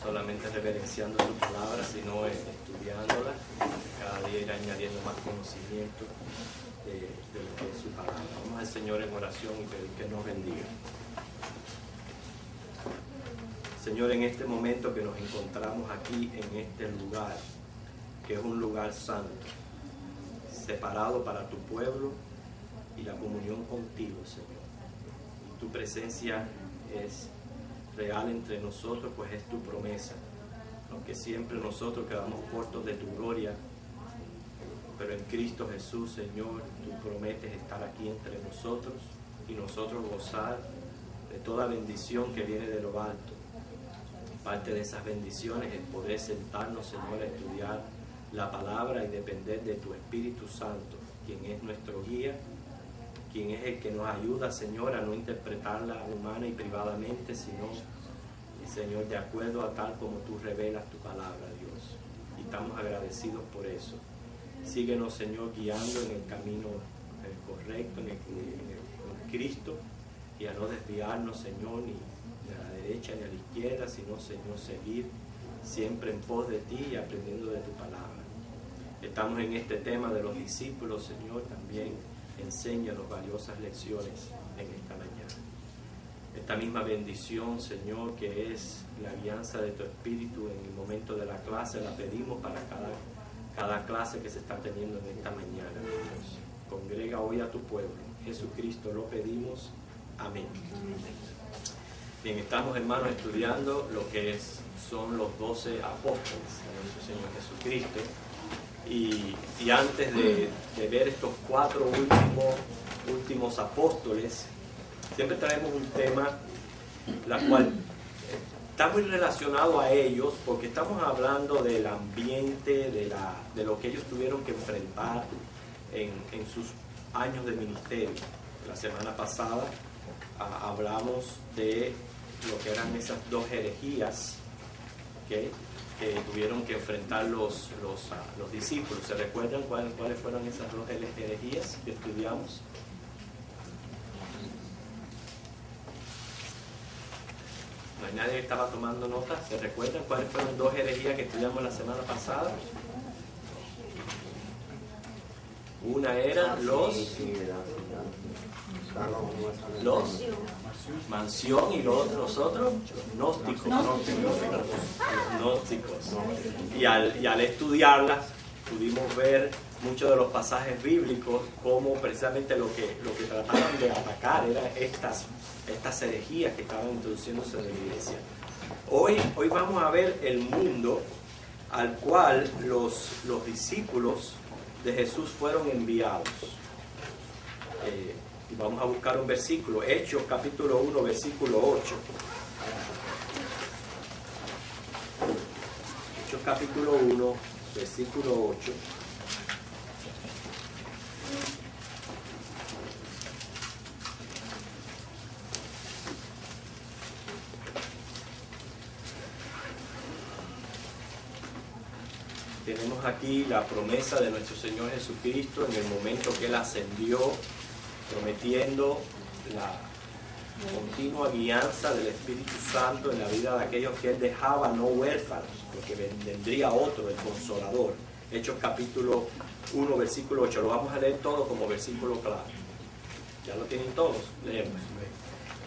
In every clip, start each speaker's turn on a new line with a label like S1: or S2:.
S1: solamente reverenciando su palabra, sino estudiándola, cada día ir añadiendo más conocimiento de lo que es su palabra. Vamos al Señor en oración y pedir que nos bendiga. Señor, en este momento que nos encontramos aquí en este lugar, que es un lugar santo, separado para tu pueblo y la comunión contigo, Señor. Y tu presencia es real entre nosotros, pues es tu promesa. Aunque siempre nosotros quedamos cortos de tu gloria, pero en Cristo Jesús, Señor, tú prometes estar aquí entre nosotros y nosotros gozar de toda bendición que viene de lo alto. Parte de esas bendiciones es poder sentarnos, Señor, a estudiar la palabra y depender de tu Espíritu Santo, quien es nuestro guía, quien es el que nos ayuda, Señor, a no interpretarla humana y privadamente, sino, Señor, de acuerdo a tal como tú revelas tu palabra, Dios. Y estamos agradecidos por eso. Síguenos, Señor, guiando en el camino correcto, en Cristo, y a no desviarnos, Señor, ni a la derecha ni a la izquierda, sino, Señor, seguir siempre en pos de ti y aprendiendo de tu palabra. Estamos en este tema de los discípulos, Señor, también enséñanos valiosas lecciones en esta mañana. Esta misma bendición, Señor, que es la guianza de tu Espíritu en el momento de la clase, la pedimos para cada clase que se está teniendo en esta mañana, Dios. Congrega hoy a tu pueblo. Jesucristo lo pedimos. Amén. Bien, estamos, hermanos, estudiando lo que son los 12 apóstoles de nuestro Señor Jesucristo. Y antes de ver estos 4 últimos apóstoles, siempre traemos un tema la cual está muy relacionado a ellos, porque estamos hablando del ambiente, de lo que ellos tuvieron que enfrentar en sus años de ministerio. La semana pasada hablamos de lo que eran esas 2 herejías que tuvieron que enfrentar los discípulos. ¿Se recuerdan cuáles fueron esas 2 herejías que estudiamos? ¿No hay nadie que estaba tomando notas? ¿Se recuerdan cuáles fueron 2 herejías que estudiamos la semana pasada? Una era los mansión y los otros gnósticos. Y al estudiarlas pudimos ver muchos de los pasajes bíblicos como precisamente lo que trataban de atacar eran estas herejías que estaban introduciéndose en la iglesia. Hoy vamos a ver el mundo al cual los discípulos de Jesús fueron enviados. Y vamos a buscar un versículo, Hechos capítulo 1, versículo 8. Hechos capítulo 1, versículo 8. Tenemos aquí la promesa de nuestro Señor Jesucristo en el momento que Él ascendió, prometiendo la continua guianza del Espíritu Santo en la vida de aquellos que Él dejaba no huérfanos, porque vendría otro, el Consolador. Hechos capítulo 1, versículo 8. Lo vamos a leer todo como versículo claro. ¿Ya lo tienen todos? Leemos.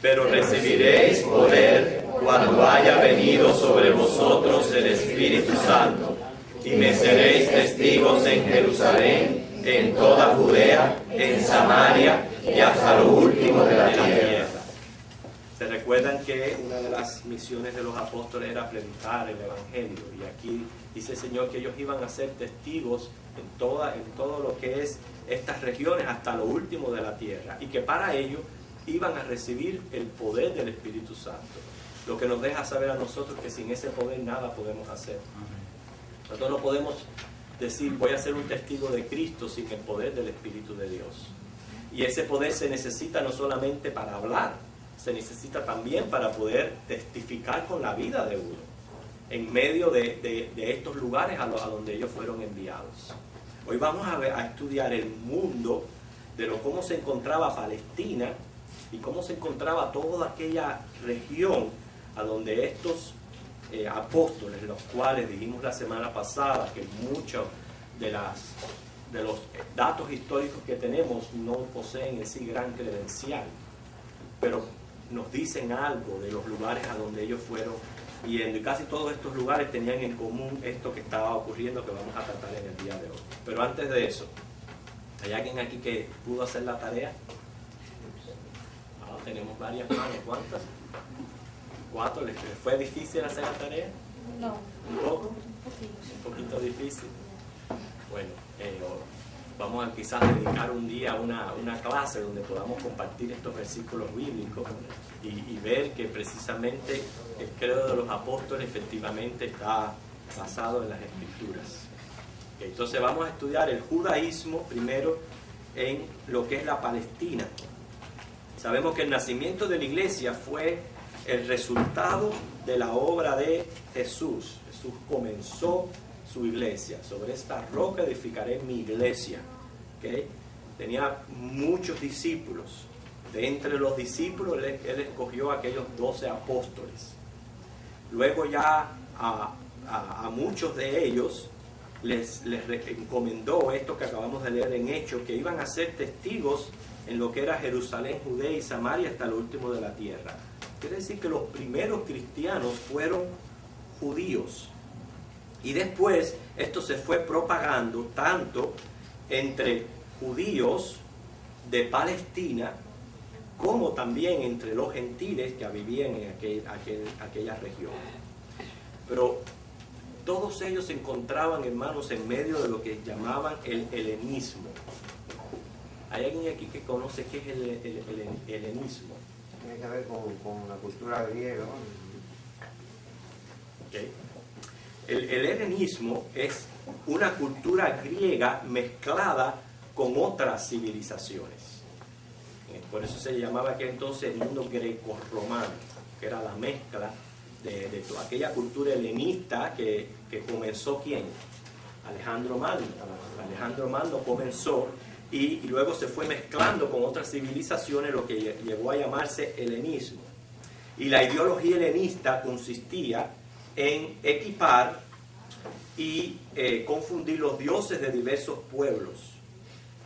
S1: Pero recibiréis poder cuando haya venido sobre vosotros el Espíritu Santo, y me seréis testigos en Jerusalén, en toda Judea, en Samaria y hasta lo último de la tierra. ¿Se recuerdan que una de las misiones de los apóstoles era predicar el Evangelio? Y aquí dice el Señor que ellos iban a ser testigos en todo lo que es estas regiones hasta lo último de la tierra, y que para ello iban a recibir el poder del Espíritu Santo. Lo que nos deja saber a nosotros que sin ese poder nada podemos hacer. Nosotros no podemos decir voy a ser un testigo de Cristo sin el poder del Espíritu de Dios. Y ese poder se necesita no solamente para hablar, se necesita también para poder testificar con la vida de uno en medio de estos lugares a donde ellos fueron enviados. Hoy vamos a estudiar el mundo de cómo se encontraba Palestina y cómo se encontraba toda aquella región a donde estos apóstoles, los cuales dijimos la semana pasada que muchos de los datos históricos que tenemos no poseen en sí gran credencial, pero nos dicen algo de los lugares a donde ellos fueron yendo, y casi todos estos lugares tenían en común esto que estaba ocurriendo, que vamos a tratar en el día de hoy. Pero antes de eso, ¿hay alguien aquí que pudo hacer la tarea? Tenemos varias manos. ¿Cuántas? 4. ¿Les fue difícil hacer la tarea?
S2: No.
S1: ¿Un poco? Un poquito difícil. Bueno, vamos a quizás dedicar un día a una clase donde podamos compartir estos versículos bíblicos y ver que precisamente el credo de los apóstoles efectivamente está basado en las Escrituras. Entonces vamos a estudiar el judaísmo primero en lo que es la Palestina. Sabemos que el nacimiento de la iglesia fue el resultado de la obra de Jesús. Jesús comenzó su iglesia. Sobre esta roca edificaré mi iglesia. ¿Okay? Tenía muchos discípulos. De entre los discípulos, él escogió a aquellos 12 apóstoles. Luego ya a muchos de ellos les encomendó esto que acabamos de leer en Hechos, que iban a ser testigos en lo que era Jerusalén, Judea y Samaria hasta lo último de la tierra. Quiere decir que los primeros cristianos fueron judíos. Y después esto se fue propagando tanto entre judíos de Palestina como también entre los gentiles que vivían en aquella región. Pero todos ellos se encontraban, hermanos, en medio de lo que llamaban el helenismo. ¿Hay alguien aquí que conoce qué es el helenismo?
S3: Tiene que ver con la cultura griega.
S1: Okay. El helenismo es una cultura griega mezclada con otras civilizaciones. Por eso se llamaba aquel entonces el mundo greco-romano, que era la mezcla de toda aquella cultura helenista que comenzó ¿quién? Alejandro Magno. Alejandro Magno comenzó y luego se fue mezclando con otras civilizaciones, lo que llegó a llamarse helenismo. Y la ideología helenista consistía en equipar y confundir los dioses de diversos pueblos.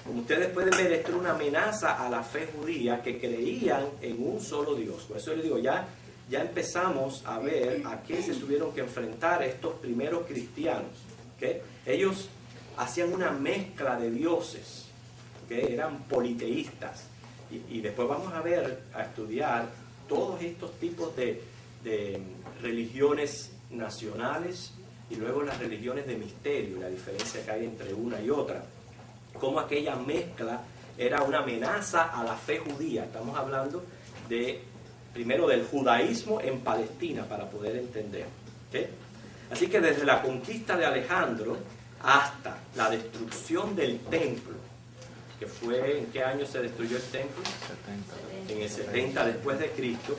S1: Como ustedes pueden ver, esto era una amenaza a la fe judía, que creían en un solo Dios. Por eso les digo, ya empezamos a ver a qué se tuvieron que enfrentar estos primeros cristianos. ¿Okay? Ellos hacían una mezcla de dioses. ¿Okay? Eran politeístas. Y después vamos a estudiar todos estos tipos de religiones nacionales y luego las religiones de misterio, la diferencia que hay entre una y otra. Cómo aquella mezcla era una amenaza a la fe judía. Estamos hablando primero del judaísmo en Palestina, para poder entender. ¿Okay? Así que desde la conquista de Alejandro hasta la destrucción del templo, que fue, ¿en qué año se destruyó el templo? 70. En el 70 después de Cristo.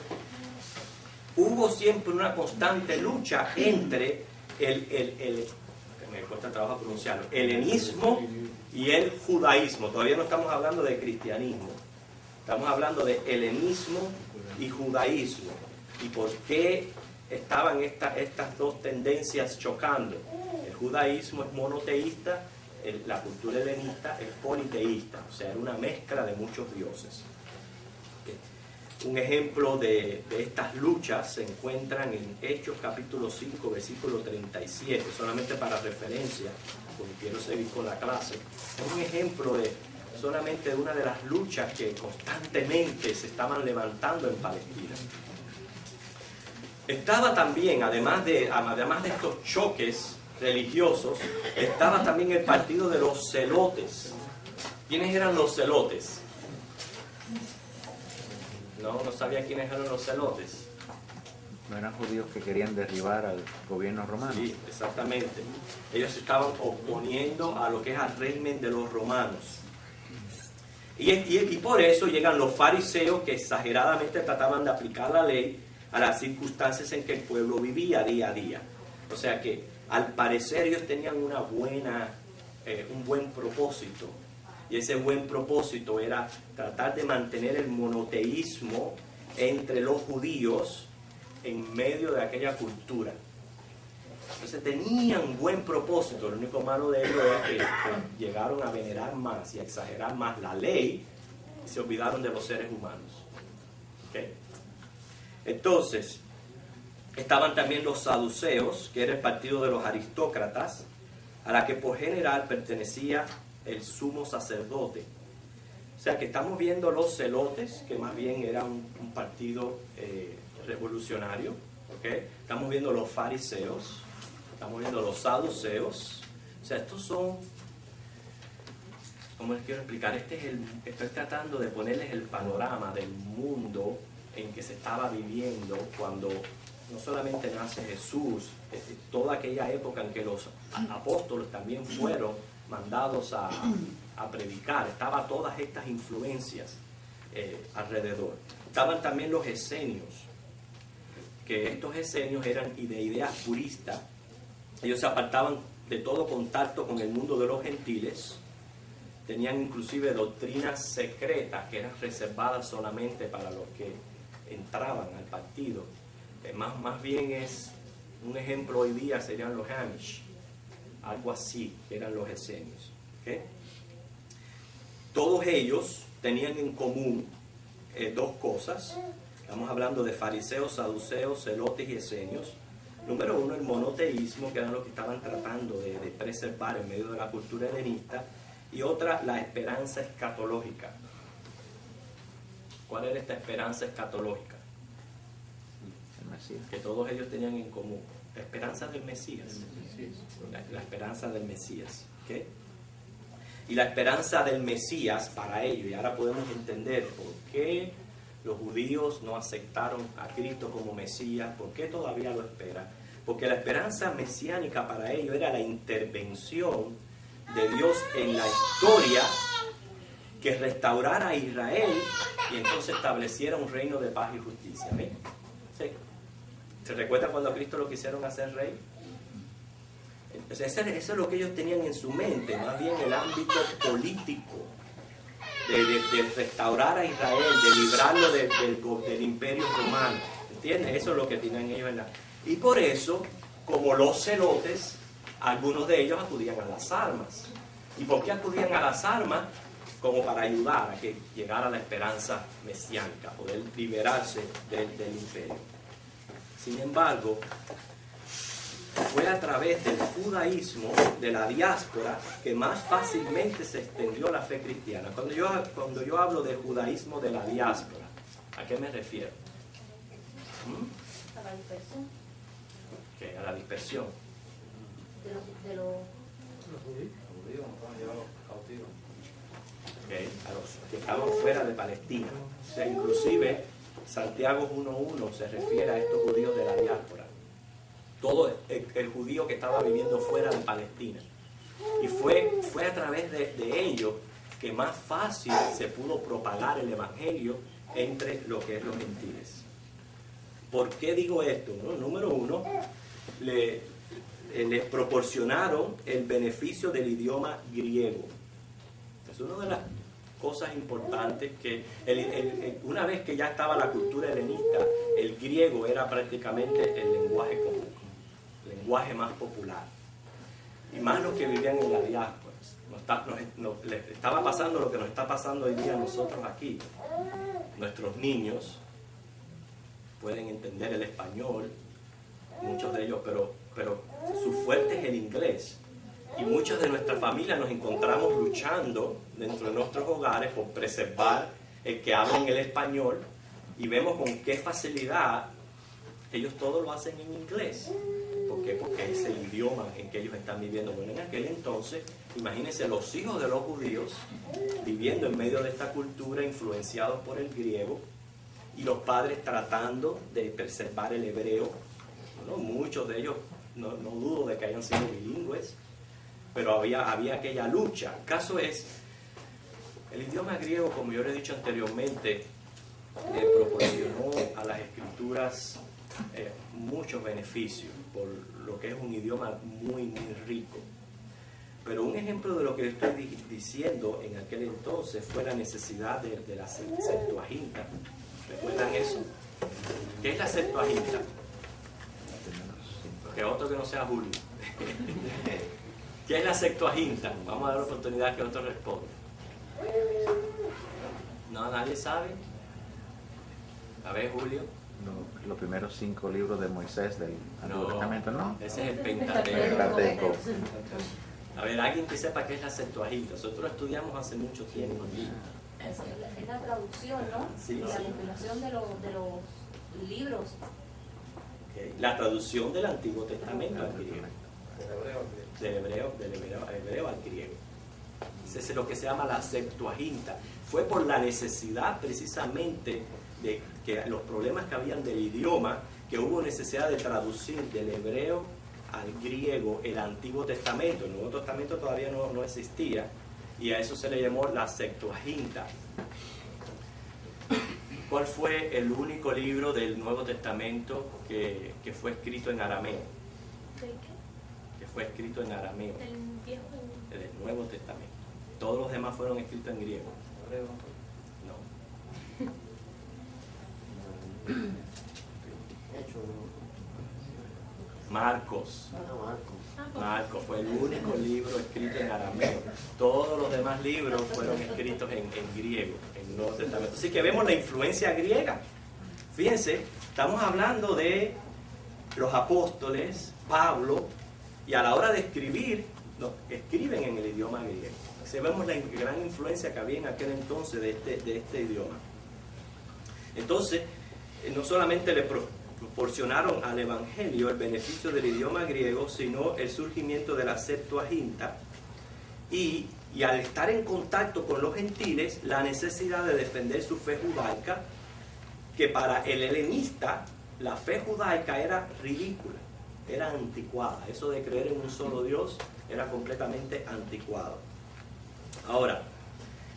S1: Hubo siempre una constante lucha entre me cuesta trabajo pronunciarlo, helenismo y el judaísmo. Todavía no estamos hablando de cristianismo, estamos hablando de helenismo y judaísmo. ¿Y por qué estaban estas dos tendencias chocando? El judaísmo es monoteísta, la cultura helenista es politeísta, o sea, era una mezcla de muchos dioses. Un ejemplo de estas luchas se encuentran en Hechos capítulo 5, versículo 37, solamente para referencia, porque quiero seguir con la clase. Es un ejemplo solamente de una de las luchas que constantemente se estaban levantando en Palestina. Estaba también, además de estos choques religiosos, estaba también el partido de los celotes. ¿Quiénes eran los celotes? No sabía quiénes eran los celotes.
S4: ¿No eran judíos que querían derribar al gobierno romano?
S1: Sí, exactamente. Ellos se estaban oponiendo a lo que es el régimen de los romanos. Y por eso llegan los fariseos, que exageradamente trataban de aplicar la ley a las circunstancias en que el pueblo vivía día a día. O sea que al parecer ellos tenían un buen propósito. Y ese buen propósito era tratar de mantener el monoteísmo entre los judíos en medio de aquella cultura. Entonces tenían buen propósito, lo único malo de ello es que llegaron a venerar más y a exagerar más la ley y se olvidaron de los seres humanos. ¿Okay? Entonces, estaban también los saduceos, que era el partido de los aristócratas, a la que por general pertenecía el sumo sacerdote. O sea que estamos viendo los celotes, que más bien era un partido revolucionario. ¿Okay? Estamos viendo los fariseos, estamos viendo los saduceos. O sea, estos son, ¿cómo les quiero explicar? Estoy tratando de ponerles el panorama del mundo en que se estaba viviendo cuando no solamente nace Jesús, toda aquella época en que los apóstoles también fueron mandados a predicar, estaban todas estas influencias alrededor. Estaban también los esenios, que estos esenios eran de ideas puristas. Ellos se apartaban de todo contacto con el mundo de los gentiles, tenían inclusive doctrinas secretas que eran reservadas solamente para los que entraban al partido. Más bien es un ejemplo hoy día serían los Amish, algo así eran los esenios. ¿Okay? Todos ellos tenían en común dos cosas. Estamos hablando de fariseos, saduceos, celotes y esenios. Número uno, el monoteísmo, que eran lo que estaban tratando de preservar en medio de la cultura helenista. Y otra, la esperanza escatológica. ¿Cuál era esta esperanza escatológica?
S4: El Mesías.
S1: Que todos ellos tenían en común. La esperanza del Mesías. La esperanza del Mesías. ¿Okay? Y la esperanza del Mesías para ellos, y ahora podemos entender por qué los judíos no aceptaron a Cristo como Mesías, por qué todavía lo esperan. Porque la esperanza mesiánica para ellos era la intervención de Dios en la historia que restaurara a Israel y entonces estableciera un reino de paz y justicia. ¿Ven? ¿Sí? ¿Se recuerda cuando a Cristo lo quisieron hacer rey? Eso es lo que ellos tenían en su mente, más bien el ámbito político, de restaurar a Israel, de librarlo del imperio romano. ¿Entiendes? Eso es lo que tenían ellos en la... Y por eso, como los celotes, algunos de ellos acudían a las armas. ¿Y por qué acudían a las armas? Como para ayudar a que llegara la esperanza mesiánica, poder liberarse del imperio. Sin embargo, fue a través del judaísmo, de la diáspora, que más fácilmente se extendió la fe cristiana. Cuando yo hablo del judaísmo de la diáspora, ¿a qué me refiero?
S2: A la dispersión.
S1: ¿Qué? A la dispersión.
S2: De los
S5: judíos estaban llevados cautivos.
S1: ¿Okay? A los que estaban fuera de Palestina. O sea, inclusive Santiago 1.1 se refiere a estos judíos de la diáspora. Todo el judío que estaba viviendo fuera de Palestina. Y fue a través de ellos que más fácil se pudo propagar el evangelio entre lo que es los gentiles. ¿Por qué digo esto? Bueno, número uno, les proporcionaron el beneficio del idioma griego. Es una de las cosas importantes que una vez que ya estaba la cultura helenista, el griego era prácticamente el lenguaje común, el lenguaje más popular. Y más los que vivían en la diáspora. Les estaba pasando lo que nos está pasando hoy día a nosotros aquí. Nuestros niños pueden entender el español, muchos de ellos, pero su fuerte es el inglés. Y muchos de nuestra familia nos encontramos luchando dentro de nuestros hogares por preservar el que hablen el español, y vemos con qué facilidad ellos todo lo hacen en inglés. ¿Por qué? Porque es el idioma en que ellos están viviendo. Bueno, en aquel entonces, imagínense los hijos de los judíos viviendo en medio de esta cultura, influenciados por el griego, y los padres tratando de preservar el hebreo. Bueno, muchos de ellos, no dudo de que hayan sido bilingües, pero había aquella lucha. El caso es, el idioma griego, como yo le he dicho anteriormente, le proporcionó a las escrituras muchos beneficios, por lo que es un idioma muy, muy rico. Pero un ejemplo de lo que estoy diciendo en aquel entonces fue la necesidad de la Septuaginta. ¿Recuerdan eso? ¿Qué es la Septuaginta? Que otro que no sea Julio. ¿Qué es la Septuaginta? Vamos a dar la oportunidad que otro responda. No, nadie sabe. A ver, Julio.
S4: Los primeros 5 libros de Moisés del Antiguo Testamento, ¿no?
S1: Ese es el Pentateuco.
S4: Pentateuco.
S1: A ver, alguien que sepa qué es la Septuaginta. Nosotros estudiamos hace mucho tiempo.
S2: Es la traducción, ¿no?
S1: Sí,
S2: la
S1: sí.
S2: compilación de los libros.
S1: Okay. La traducción del Antiguo Testamento al griego.
S5: Del hebreo al griego.
S1: Del hebreo al griego. Ese es lo que se llama la Septuaginta. Fue por la necesidad precisamente de que los problemas que habían del idioma, que hubo necesidad de traducir del hebreo al griego el Antiguo Testamento. El Nuevo Testamento todavía no existía, y a eso se le llamó la Septuaginta. ¿Cuál fue el único libro del Nuevo Testamento que fue escrito en arameo?
S6: ¿De qué?
S1: Que fue escrito en arameo,
S6: Del viejo.
S1: del Nuevo Testamento. Todos los demás fueron escritos en griego.
S5: Hebreo.
S1: No.
S3: Hecho,
S1: Marcos.
S3: Marcos.
S1: Marcos fue el único libro escrito en arameo. Todos los demás libros fueron escritos en griego, en el Nuevo Testamento. Así que vemos la influencia griega. Fíjense, estamos hablando de los apóstoles, Pablo, y a la hora de escribir, escriben en el idioma griego. Así vemos la gran influencia que había en aquel entonces de este idioma. Entonces, no solamente le proporcionaron al Evangelio el beneficio del idioma griego, sino el surgimiento de la Septuaginta, y al estar en contacto con los gentiles, la necesidad de defender su fe judaica, que para el helenista la fe judaica era ridícula, era anticuada. Eso de creer en un solo Dios era completamente anticuado. Ahora,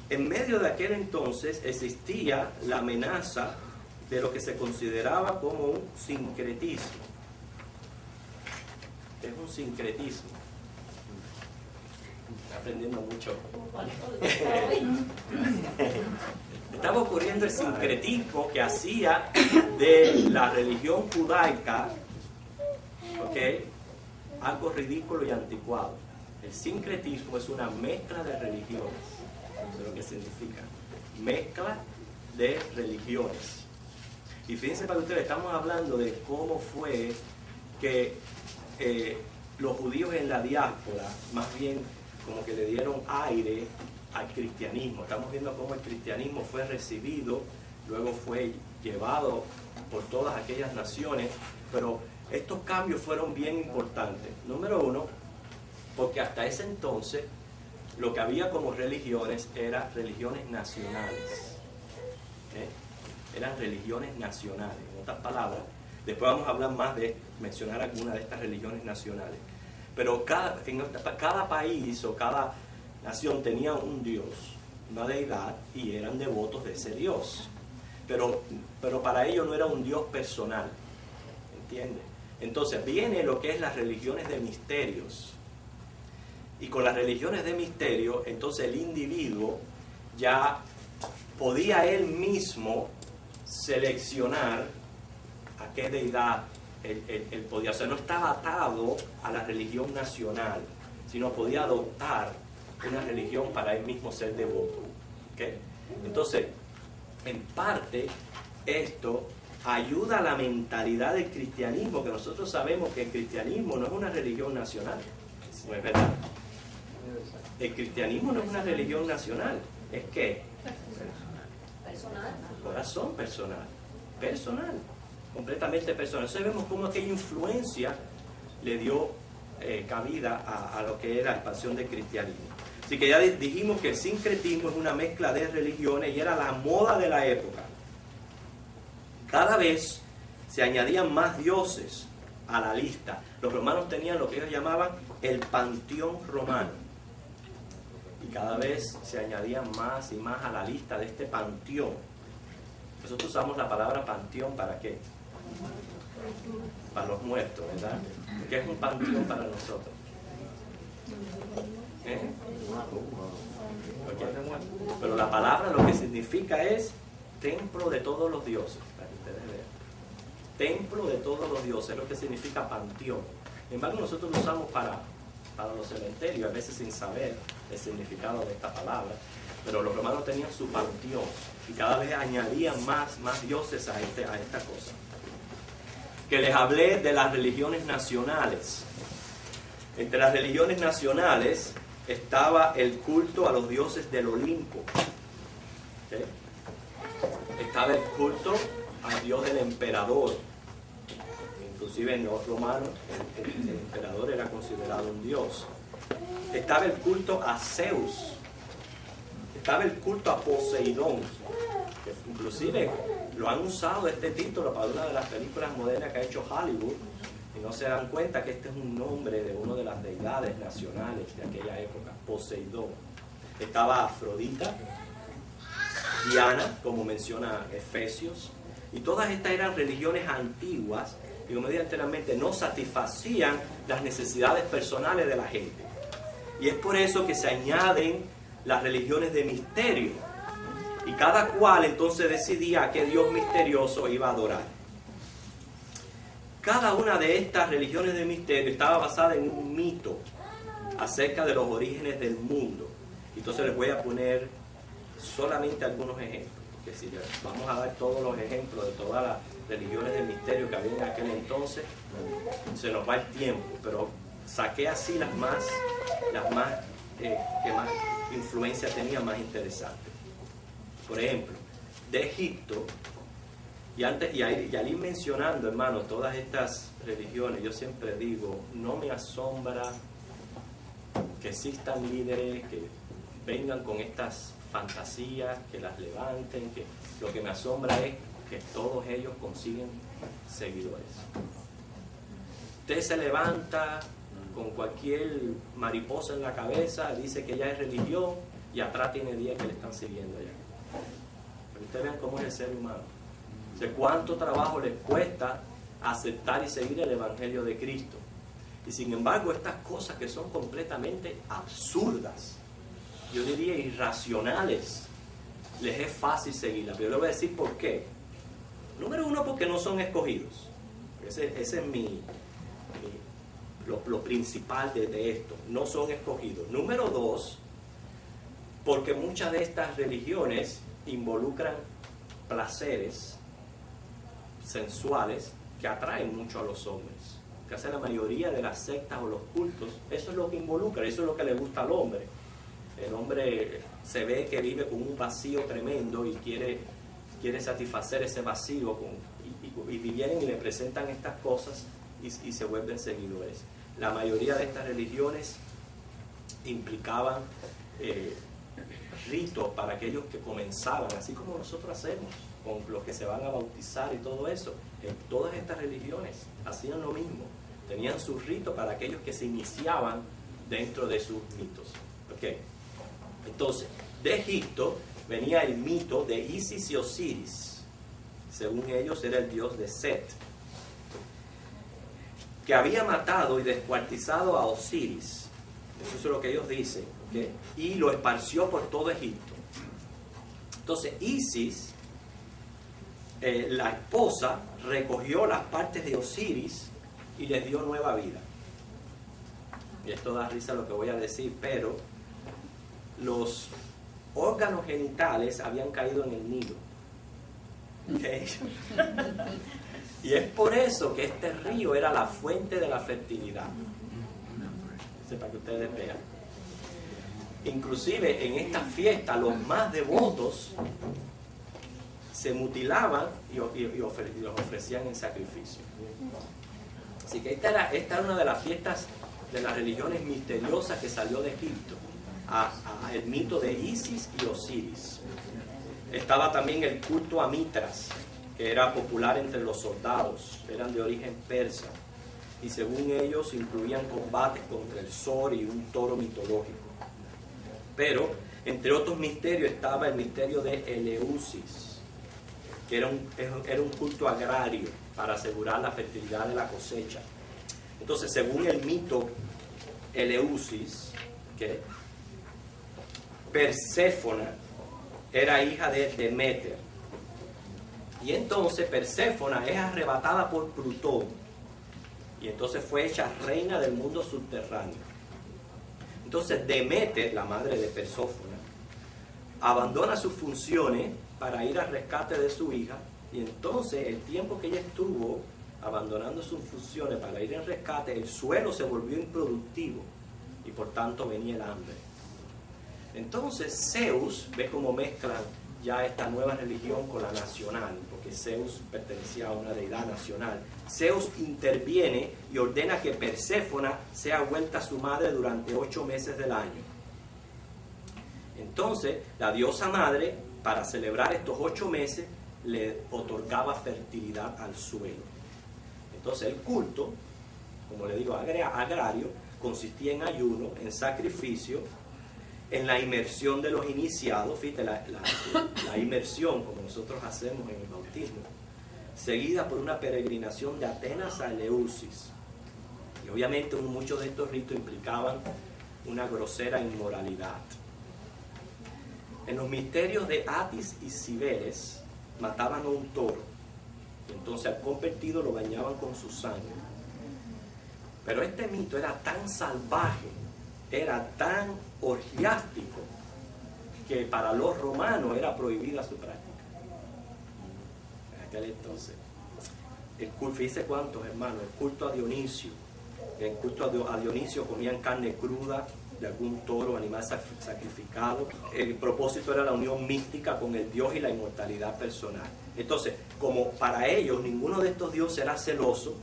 S1: en medio de aquel entonces existía la amenaza de lo que se consideraba como un sincretismo. Es un sincretismo. Está aprendiendo mucho. Estaba ocurriendo el sincretismo que hacía de la religión judaica, algo ridículo y anticuado. El sincretismo es una mezcla de religiones. Eso es lo que significa. Mezcla de religiones. Y fíjense para ustedes, estamos hablando de cómo fue que los judíos en la diáspora, más bien como que le dieron aire al cristianismo. Estamos viendo cómo el cristianismo fue recibido, luego fue llevado por todas aquellas naciones, pero estos cambios fueron bien importantes. Número uno, porque hasta ese entonces lo que había como religiones eran religiones nacionales. Eran religiones nacionales. En otras palabras, después vamos a hablar más de mencionar algunas de estas religiones nacionales. Pero cada país o cada nación tenía un Dios, una deidad, y eran devotos de ese Dios. Pero para ellos no era un Dios personal. ¿Entiendes? Entonces viene lo que es las religiones de misterios. Y con las religiones de misterio, entonces el individuo ya podía él mismo seleccionar a qué deidad él podía. O sea, no estaba atado a la religión nacional, sino podía adoptar una religión para él mismo ser devoto. ¿Okay? Entonces, en parte, esto ayuda a la mentalidad del cristianismo, que nosotros sabemos que el cristianismo no es una religión nacional. ¿No es verdad? El cristianismo no es una religión nacional. ¿Es qué?
S2: Personal.
S1: Corazón personal, completamente personal. Entonces vemos cómo aquella influencia le dio cabida a lo que era la expansión del cristianismo. Así que ya dijimos que el sincretismo es una mezcla de religiones y era la moda de la época. Cada vez se añadían más dioses a la lista. Los romanos tenían lo que ellos llamaban el panteón romano. Y cada vez se añadían más y más a la lista de este panteón. Nosotros usamos la palabra panteón ¿para qué? Para los muertos, ¿verdad? ¿Qué es un panteón para nosotros? Okay. Pero la palabra lo que significa es templo de todos los dioses, para que ustedes vean. Templo de todos los dioses, es lo que significa panteón. Sin embargo, nosotros lo usamos para los cementerios, a veces sin saber el significado de esta palabra. Pero los romanos tenían su panteón y cada vez añadían más dioses a esta cosa. Que les hablé de las religiones nacionales. Entre las religiones nacionales estaba el culto a los dioses del Olimpo. ¿Okay? Estaba el culto al dios del emperador. Inclusive en los romanos el emperador era considerado un dios. Estaba el culto a Zeus. Estaba el culto a Poseidón, que inclusive lo han usado este título para una de las películas modernas que ha hecho Hollywood, y no se dan cuenta que este es un nombre de una de las deidades nacionales de aquella época, Poseidón. Estaba Afrodita, Diana, como menciona Efesios, y todas estas eran religiones antiguas y, como dije anteriormente, no satisfacían las necesidades personales de la gente. Y es por eso que se añaden las religiones de misterio, y cada cual entonces decidía a qué Dios misterioso iba a adorar. Cada una de estas religiones de misterio estaba basada en un mito acerca de los orígenes del mundo. Entonces les voy a poner solamente algunos ejemplos, porque si vamos a dar todos los ejemplos de todas las religiones de misterio que había en aquel entonces, se nos va el tiempo, pero saqué así las más que más influencia tenía, más interesante. Por ejemplo, de Egipto, y al ir mencionando, hermanos, todas estas religiones, yo siempre digo, no me asombra que existan líderes que vengan con estas fantasías, que las levanten, que lo que me asombra es que todos ellos consiguen seguidores. Usted se levanta con cualquier mariposa en la cabeza, dice que ya es religión, y atrás tiene 10 que le están siguiendo allá. Pero ustedes vean cómo es el ser humano. O sea, cuánto trabajo les cuesta aceptar y seguir el Evangelio de Cristo. Y sin embargo, estas cosas que son completamente absurdas, yo diría irracionales, les es fácil seguirlas. Pero yo les voy a decir por qué. Número uno, porque no son escogidos. Ese es lo principal de esto. No son escogidos. Número dos, porque muchas de estas religiones involucran placeres sensuales que atraen mucho a los hombres. Casi la mayoría de las sectas o los cultos, eso es lo que involucra, eso es lo que le gusta al hombre. El hombre se ve que vive con un vacío tremendo y quiere satisfacer ese vacío y vienen y le presentan estas cosas y se vuelven seguidores. La mayoría de estas religiones implicaban ritos para aquellos que comenzaban, así como nosotros hacemos con los que se van a bautizar y todo eso. Todas estas religiones hacían lo mismo, tenían sus ritos para aquellos que se iniciaban dentro de sus mitos. ¿Okay? Entonces, de Egipto venía el mito de Isis y Osiris. Según ellos era el dios de Set, que había matado y descuartizado a Osiris. Eso es lo que ellos dicen. ¿Okay? Y lo esparció por todo Egipto. Entonces Isis, la esposa, recogió las partes de Osiris y les dio nueva vida. Y esto da risa lo que voy a decir, pero los órganos genitales habían caído en el Nilo. ¿Okay? Y es por eso que este río era la fuente de la fertilidad. Para que ustedes vean. Inclusive en esta fiesta los más devotos se mutilaban y los ofrecían en sacrificio. Así que esta era una de las fiestas de las religiones misteriosas que salió de Egipto, el mito de Isis y Osiris. Estaba también el culto a Mitras, que era popular entre los soldados, eran de origen persa, y según ellos incluían combates contra el sol y un toro mitológico. Pero entre otros misterios estaba el misterio de Eleusis, que era un culto agrario para asegurar la fertilidad de la cosecha. Entonces, según el mito Eleusis, que Perséfona era hija de Demeter, y entonces Perséfona es arrebatada por Plutón y entonces fue hecha reina del mundo subterráneo. Entonces Demeter, la madre de Persófona, abandona sus funciones para ir al rescate de su hija, y entonces el tiempo que ella estuvo abandonando sus funciones para ir al rescate, el suelo se volvió improductivo y por tanto venía el hambre. Entonces Zeus ve cómo mezclan ya esta nueva religión con la nacional, porque Zeus pertenecía a una deidad nacional. Zeus interviene y ordena que Perséfona sea vuelta a su madre durante 8 meses del año. Entonces la diosa madre, para celebrar estos 8 meses, le otorgaba fertilidad al suelo. Entonces el culto, como le digo, agrario, consistía en ayuno, en sacrificio, en la inmersión de los iniciados, fíjate, la inmersión como nosotros hacemos en el bautismo, seguida por una peregrinación de Atenas a Eleusis. Y obviamente muchos de estos ritos implicaban una grosera inmoralidad. En los misterios de Atis y Cibeles mataban a un toro, y entonces al convertido lo bañaban con su sangre. Pero este mito era tan salvaje, era tan orgiástico, que para los romanos era prohibida su práctica. En aquel entonces, el culto, fíjense cuántos hermanos, el culto a Dionisio. En el culto a Dionisio comían carne cruda de algún toro, animal sacrificado. El propósito era la unión mística con el Dios y la inmortalidad personal. Entonces, como para ellos ninguno de estos dioses era celoso,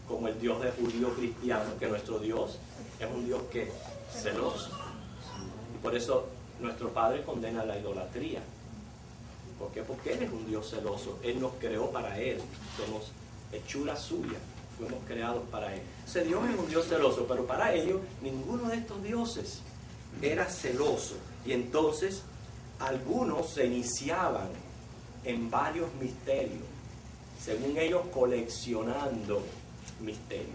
S1: como el Dios de judío cristiano, que nuestro Dios es un Dios que celoso. Y por eso nuestro Padre condena la idolatría. ¿Por qué? Porque Él es un Dios celoso. Él nos creó para Él. Somos hechura suya. Fuimos creados para Él. Ese Dios es un Dios celoso, pero para ellos ninguno de estos dioses era celoso. Y entonces algunos se iniciaban en varios misterios, según ellos coleccionando misterios.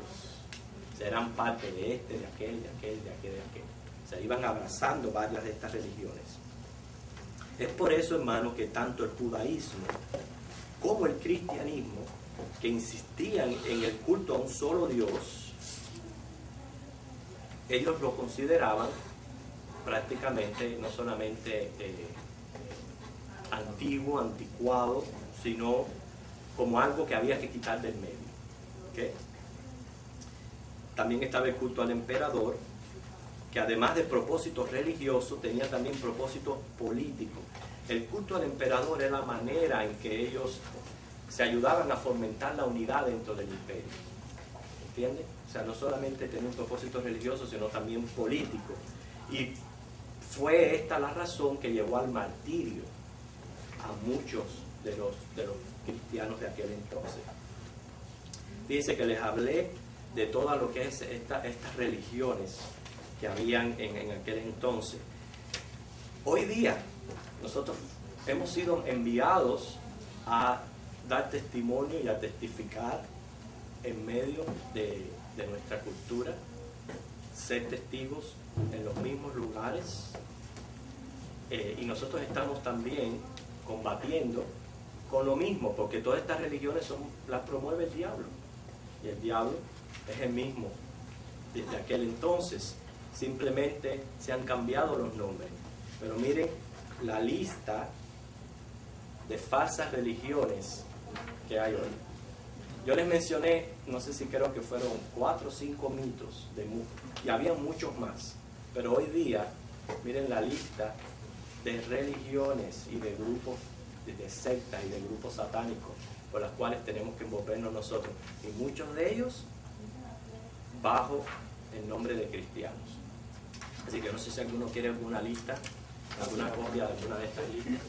S1: Serán parte de este, de aquel, de aquel, de aquel, de aquel. Se iban abrazando varias de estas religiones. Es por eso, hermano, que tanto el judaísmo como el cristianismo, que insistían en el culto a un solo Dios, ellos lo consideraban prácticamente no solamente antiguo, anticuado, sino como algo que había que quitar del medio. ¿Okay? También estaba el culto al emperador, que además de propósitos religiosos, tenía también propósitos políticos. El culto al emperador era la manera en que ellos se ayudaban a fomentar la unidad dentro del imperio. ¿Entiendes? O sea, no solamente tenía un propósito religioso, sino también político. Y fue esta la razón que llevó al martirio a muchos de los cristianos de aquel entonces. Dice que les hablé de todo lo que es estas religiones que habían en aquel entonces. Hoy día nosotros hemos sido enviados a dar testimonio y a testificar en medio de nuestra cultura, ser testigos en los mismos lugares, y nosotros estamos también combatiendo con lo mismo, porque todas estas religiones las promueve el diablo, y el diablo es el mismo desde aquel entonces. Simplemente se han cambiado los nombres, pero miren la lista de falsas religiones que hay hoy. Yo les mencioné, no sé si creo que fueron 4 o 5 mitos, y había muchos más, pero hoy día miren la lista de religiones y de grupos, de sectas y de grupos satánicos por las cuales tenemos que envolvernos nosotros, y muchos de ellos bajo el nombre de cristianos. Así que no sé si alguno quiere alguna lista, alguna copia de alguna de estas listas,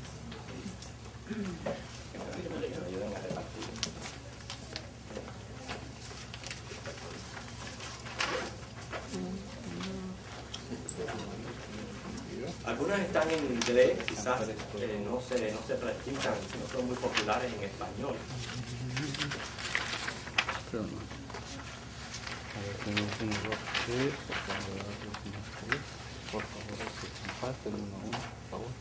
S1: que me ayuden a repartir. Algunas están en inglés, quizás no se practican, no son muy populares en español.
S4: Por favor, se comparten uno a uno, por favor.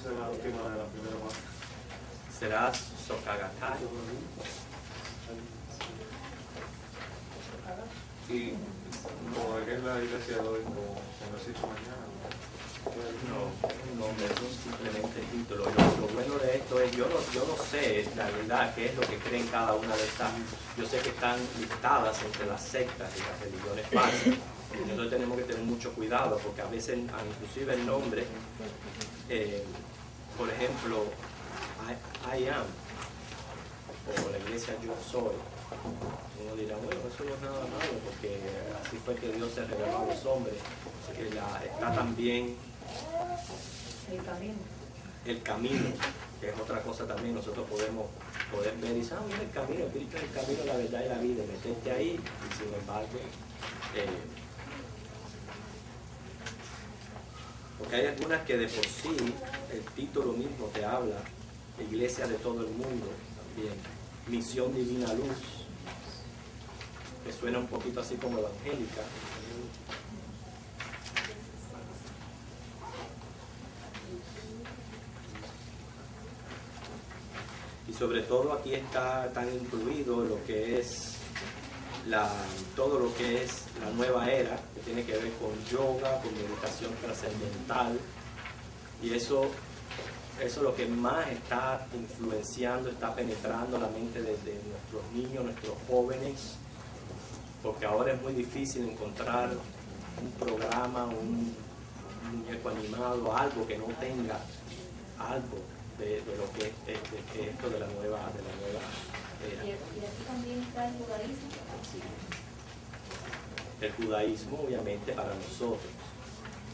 S7: será la última de la primera parte?
S1: Será Sokagatai.
S7: Y como es la iglesia de hoy, como necesito mañana.
S1: No, eso es simplemente el título. Lo bueno de esto es, yo no sé la verdad qué es lo que creen cada una de estas. Yo sé que están listadas entre las sectas y las religiones falsas. Nosotros tenemos que tener mucho cuidado porque a veces, inclusive el nombre, por ejemplo, I am, o la iglesia yo soy. Uno dirá, bueno, eso no es nada malo porque así fue que Dios se reveló a los hombres. Está también el camino, que es otra cosa también. Nosotros podemos poder ver y decir, mira el camino, Cristo es el camino, la verdad y la vida, meterte ahí, y sin embargo, porque hay algunas que de por sí el título mismo te habla, iglesia de todo el mundo, bien, misión divina luz, que suena un poquito así como evangélica. Y sobre todo aquí tan incluido lo que es todo lo que es la nueva era, que tiene que ver con yoga, con meditación trascendental, y eso es lo que más está influenciando, está penetrando la mente de nuestros niños, nuestros jóvenes, porque ahora es muy difícil encontrar un programa, un muñeco animado, algo que no tenga algo de lo que es esto de la nueva era.
S2: Y aquí también está el judaísmo.
S1: Sí. El judaísmo, obviamente, para nosotros,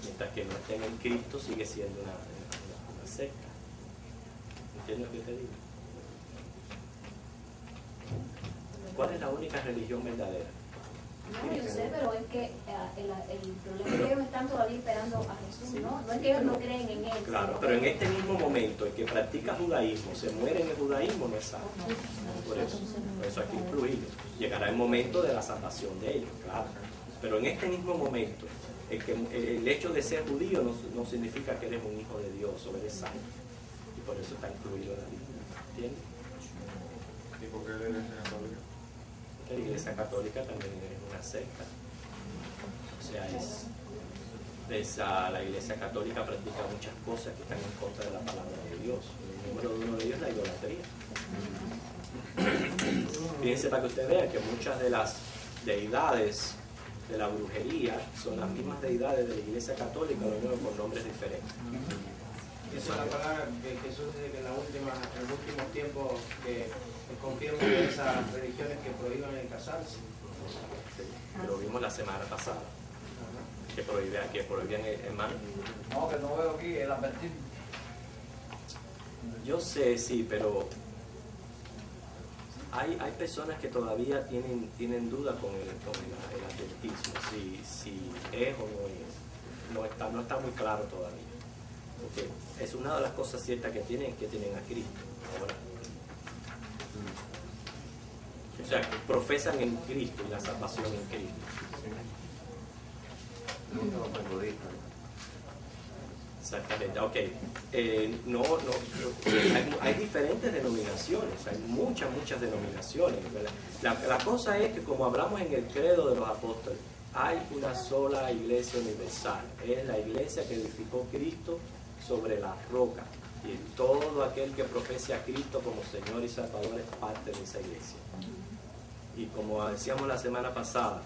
S1: mientras que no estén en Cristo, sigue siendo una secta. ¿Entiendes lo que te digo? ¿Cuál es la única religión verdadera?
S2: No, yo sé, pero es que el problema es que ellos están todavía esperando a Jesús, ¿no? No es que ellos no creen en Él.
S1: Claro, pero en este mismo momento, el que practica judaísmo, se muere en el judaísmo, no es salvo. Por eso aquí incluido. Llegará el momento de la salvación de ellos, claro. Pero en este mismo momento, el hecho de ser judío no significa que eres un hijo de Dios o eres salvo. Y por eso está incluido en la Biblia. ¿Entiendes?
S7: ¿Y por qué la iglesia católica?
S1: La iglesia católica también es una secta. O sea, la iglesia católica practica muchas cosas que están en contra de la palabra de Dios. El número uno de ellos es la idolatría. Fíjense para que usted vea que muchas de las deidades de la brujería son las mismas deidades de la iglesia católica, lo único con nombres diferentes.
S8: Esa es la palabra que Jesús dice que en los últimos tiempos que confirma esas religiones que prohíban el casarse.
S1: Lo vimos la semana pasada. Que prohibían el hermano.
S5: No, que no veo aquí el advertir.
S1: Yo sé, sí, pero hay personas que todavía tienen duda con el adventismo, si es o no es. No está muy claro todavía. Porque es una de las cosas ciertas que tienen a Cristo ahora. O sea, que profesan en Cristo y la salvación en Cristo. Exactamente, ok. Hay diferentes denominaciones, hay muchas denominaciones, ¿verdad? La cosa es que, como hablamos en el credo de los apóstoles, hay una sola iglesia universal. Es la iglesia que edificó Cristo sobre la roca. Y todo aquel que profese a Cristo como Señor y Salvador es parte de esa iglesia. Y como decíamos la semana pasada,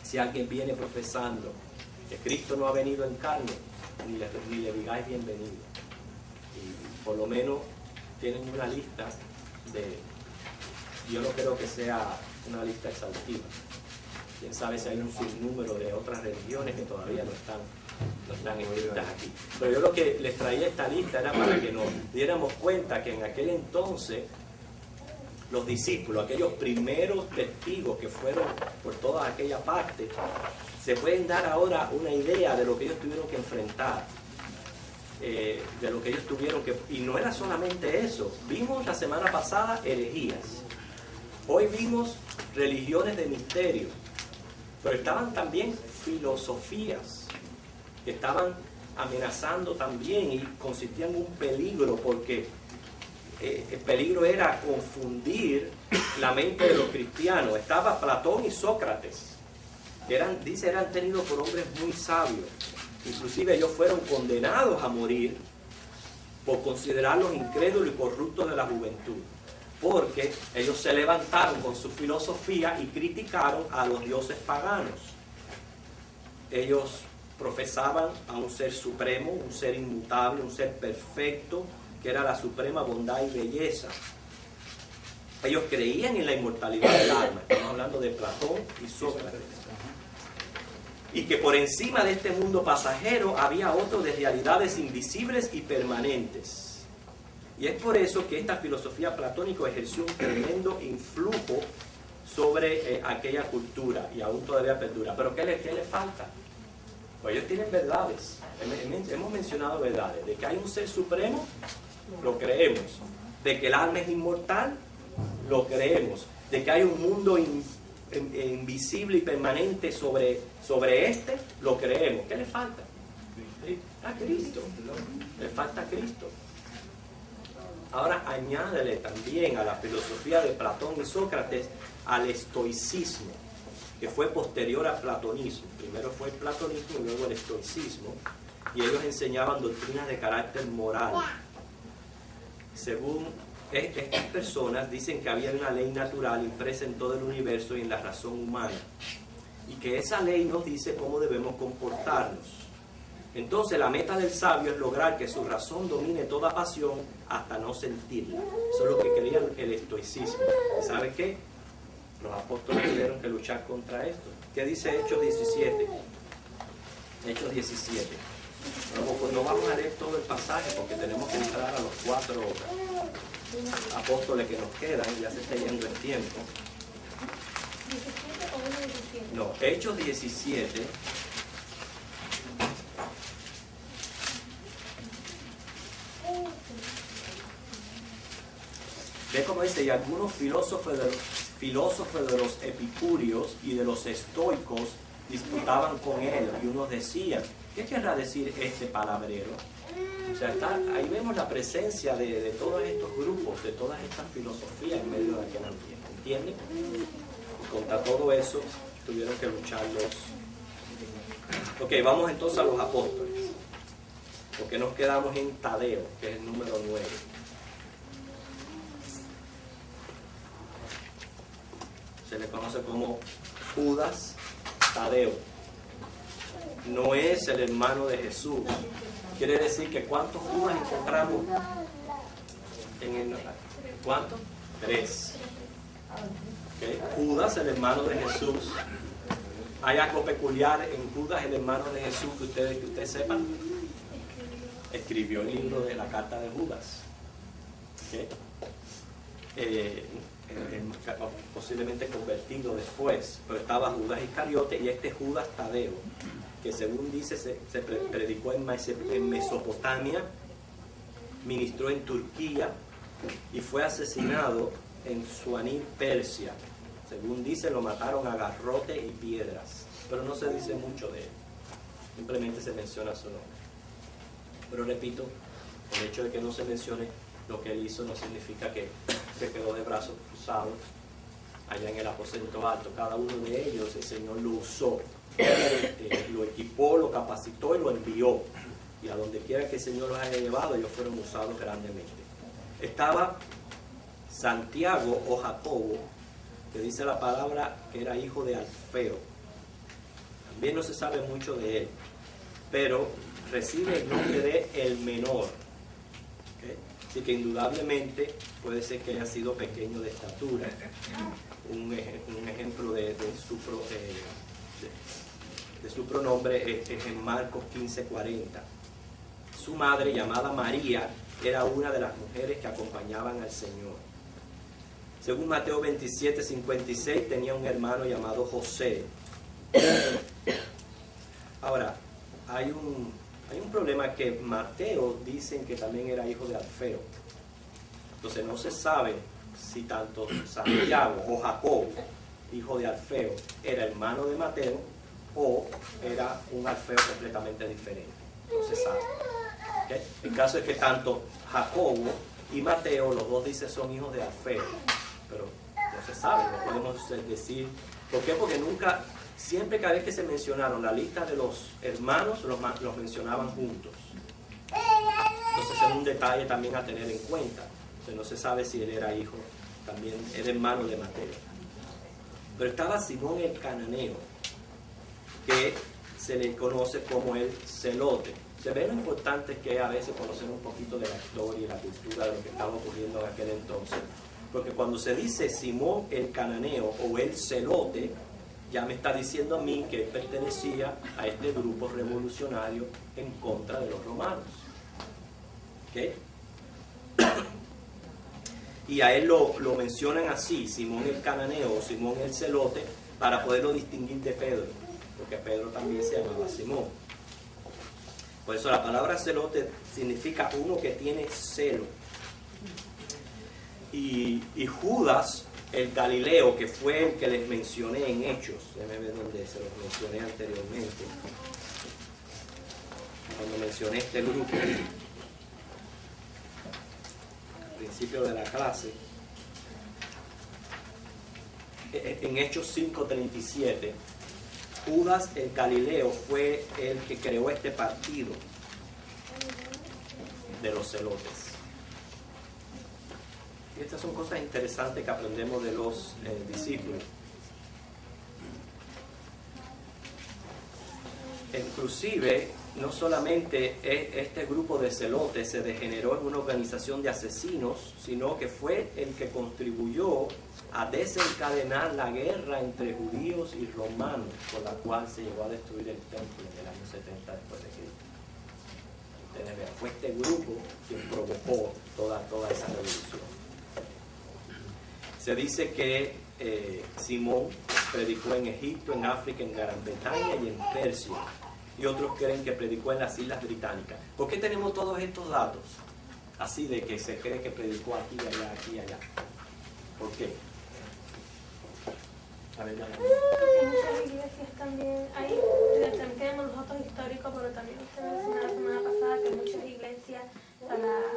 S1: si alguien viene profesando que Cristo no ha venido en carne, ni le digáis bienvenido. Y por lo menos tienen una lista yo no creo que sea una lista exhaustiva. Quién sabe si hay un sinnúmero de otras religiones que todavía no están escritas aquí. Pero yo lo que les traía esta lista era para que nos diéramos cuenta que en aquel entonces los discípulos, aquellos primeros testigos que fueron por toda aquella parte, se pueden dar ahora una idea de lo que ellos tuvieron que enfrentar, de lo que ellos tuvieron que... Y no era solamente eso. Vimos la semana pasada herejías. Hoy vimos religiones de misterio. Pero estaban también filosofías que estaban amenazando también y consistía en un peligro, porque el peligro era confundir la mente de los cristianos. Estaba Platón y Sócrates, que eran tenidos por hombres muy sabios. Inclusive ellos fueron condenados a morir por considerarlos incrédulos y corruptos de la juventud, porque ellos se levantaron con su filosofía y criticaron a los dioses paganos. Ellos profesaban a un ser supremo, un ser inmutable, un ser perfecto, que era la suprema bondad y belleza. Ellos creían en la inmortalidad del alma. Estamos hablando de Platón y Sócrates. Y que por encima de este mundo pasajero había otro de realidades invisibles y permanentes. Y es por eso que esta filosofía platónica ejerció un tremendo influjo sobre aquella cultura, y aún todavía perdura. ¿Pero qué le falta? Pues ellos tienen verdades. Hemos mencionado verdades. De que hay un ser supremo, lo creemos. De que el alma es inmortal, lo creemos. De que hay un mundo invisible y permanente sobre este, lo creemos. ¿Qué le falta? A Cristo. Le falta a Cristo. Ahora añádele también a la filosofía de Platón y Sócrates al estoicismo, que fue posterior al platonismo. Primero fue el platonismo y luego el estoicismo, y ellos enseñaban doctrinas de carácter moral. Según estas personas, dicen que había una ley natural impresa en todo el universo y en la razón humana, y que esa ley nos dice cómo debemos comportarnos. Entonces la meta del sabio es lograr que su razón domine toda pasión hasta no sentirla. Eso es lo que quería el estoicismo. ¿Y sabe qué? Los apóstoles tuvieron que luchar contra esto. ¿Qué dice Hechos 17? Hechos 17. Pues no vamos a leer todo el pasaje porque tenemos que entrar a los 4 apóstoles que nos quedan. Ya se está yendo el tiempo.
S6: ¿17 o 1:17?
S1: No, Hechos 17. Ve cómo dice, y algunos filósofos de los epicúreos y de los estoicos disputaban con él, y unos decían, ¿qué querrá decir este palabrero? O sea, ahí vemos la presencia de todos estos grupos, de todas estas filosofías en medio de aquel ambiente, ¿entienden? Y contra todo eso tuvieron que luchar los... Ok, vamos entonces a los apóstoles, porque nos quedamos en Tadeo, que es el número 9. Se le conoce como Judas Tadeo. No es el hermano de Jesús. Quiere decir que ¿cuántos Judas encontramos? ¿Cuántos? 3. ¿Okay? Judas, el hermano de Jesús. ¿Hay algo peculiar en Judas, el hermano de Jesús, que ustedes sepan? Escribió el libro de la carta de Judas. ¿Okay? Posiblemente convertido después, pero estaba Judas Iscariote y este Judas Tadeo, que según dice se predicó en Mesopotamia, ministró en Turquía y fue asesinado en Suanir, Persia. Según dice, lo mataron a garrote y piedras, pero no se dice mucho de él, simplemente se menciona su nombre. Pero repito, el hecho de que no se mencione lo que él hizo no significa que se quedó de brazos cruzados allá en el aposento alto. Cada uno de ellos el Señor lo usó, lo equipó, lo capacitó y lo envió, y a donde quiera que el Señor los haya llevado, ellos fueron usados grandemente. Estaba Santiago o Jacobo, que dice la palabra que era hijo de Alfeo. También no se sabe mucho de él, pero recibe el nombre de el menor. ¿Okay? Así que indudablemente puede ser que haya sido pequeño de estatura. Un ejemplo de su pronombre es en Marcos 15:40. Su madre, llamada María, era una de las mujeres que acompañaban al Señor. Según Mateo 27:56, tenía un hermano llamado José. Ahora, hay un problema, que Mateo dicen que también era hijo de Alfeo. Entonces no se sabe si tanto Santiago o Jacobo, hijo de Alfeo, era hermano de Mateo o era un Alfeo completamente diferente. no se sabe. ¿Okay? El caso es que tanto Jacobo y Mateo, los dos dicen son hijos de Alfeo, pero no se sabe, no podemos decir. ¿Por qué? Porque nunca, siempre cada vez que se mencionaron la lista de los hermanos, los mencionaban juntos. Entonces es un detalle también a tener en cuenta. Entonces, no se sabe si él era hijo, también era hermano de Mateo. Pero estaba Simón el cananeo, que se le conoce como el celote. Se ve lo importante que es a veces conocer un poquito de la historia y la cultura de lo que estaba ocurriendo en aquel entonces. Porque cuando se dice Simón el cananeo o el celote, ya me está diciendo a mí que él pertenecía a este grupo revolucionario en contra de los romanos. ¿Okay? Y a él lo mencionan así, Simón el cananeo o Simón el celote, para poderlo distinguir de Pedro, porque Pedro también se llamaba Simón. Por eso la palabra celote significa uno que tiene celo. Y Judas, el Galileo, que fue el que les mencioné en Hechos, déjenme ver dónde se los mencioné anteriormente, cuando mencioné este grupo, al principio de la clase, en Hechos 5:37, Judas el Galileo fue el que creó este partido de los celotes. Y estas son cosas interesantes que aprendemos de los discípulos. Inclusive, no solamente este grupo de celotes se degeneró en una organización de asesinos, sino que fue el que contribuyó a desencadenar la guerra entre judíos y romanos, por la cual se llegó a destruir el templo en el año 70 después de Cristo. Ustedes vean, fue este grupo quien provocó toda esa revolución. Se dice que Simón predicó en Egipto, en África, en Gran Bretaña y en Persia. Y otros creen que predicó en las Islas Británicas. ¿Por qué tenemos todos estos datos? Así de que se cree que predicó aquí, allá, aquí, allá. ¿Por qué? A ver, dale.
S6: Porque muchas iglesias también, ahí también tenemos los datos históricos, pero también usted mencionó la semana pasada que muchas iglesias para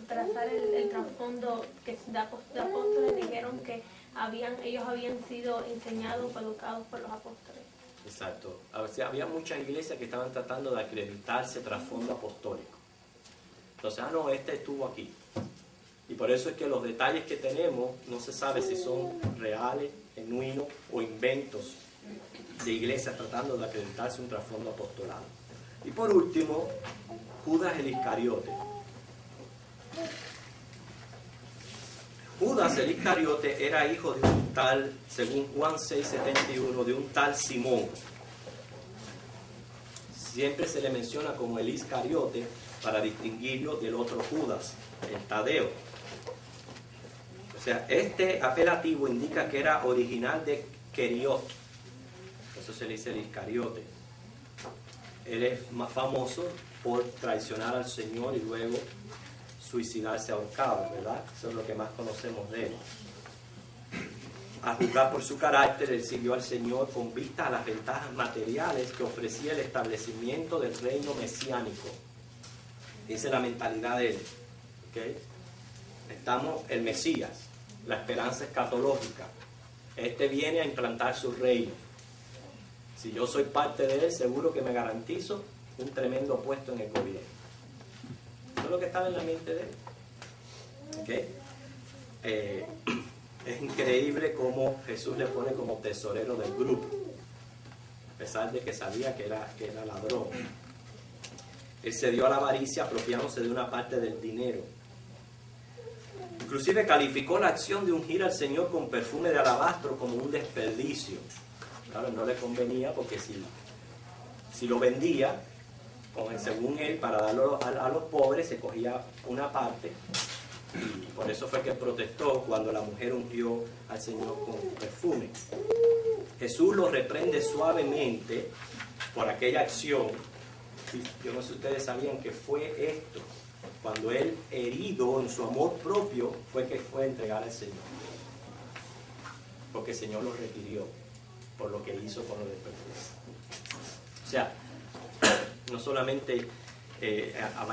S6: trazar el trasfondo de apóstoles dijeron que ellos habían sido enseñados o educados por los apóstoles.
S1: Exacto. O sea, había muchas iglesias que estaban tratando de acreditarse trasfondo apostólico. Entonces, no, este estuvo aquí. Y por eso es que los detalles que tenemos no se sabe si son reales, genuinos o inventos de iglesias tratando de acreditarse un trasfondo apostolado. Y por último, Judas el Iscariote. Judas el Iscariote era hijo de un tal, según Juan 6:71, de un tal Simón. Siempre se le menciona como el Iscariote para distinguirlo del otro Judas, el Tadeo. O sea, este apelativo indica que era original de Queriot. Por eso se le dice el Iscariote. Él es más famoso por traicionar al Señor y luego suicidarse ahorcado, ¿verdad? Eso es lo que más conocemos de él. A juzgar por su carácter, él siguió al Señor con vista a las ventajas materiales que ofrecía el establecimiento del reino mesiánico. Esa es la mentalidad de él. ¿Okay? Estamos el Mesías, la esperanza escatológica. Este viene a implantar su reino. Si yo soy parte de él, seguro que me garantizo un tremendo puesto en el gobierno. Eso es lo que estaba en la mente de él. ¿Okay? Es increíble cómo Jesús le pone como tesorero del grupo, a pesar de que sabía que era ladrón. Él se dio a la avaricia apropiándose de una parte del dinero. Inclusive calificó la acción de ungir al Señor con perfume de alabastro como un desperdicio. Claro, no le convenía porque si lo vendía, según él, para darlo a los pobres, se cogía una parte. Y por eso fue que protestó cuando la mujer ungió al Señor con perfume. Jesús lo reprende suavemente por aquella acción. Yo no sé si ustedes sabían que fue esto, cuando él, herido en su amor propio, fue que fue a entregar al Señor. Porque el Señor lo requirió por lo que hizo con los desperdicios. O sea, no solamente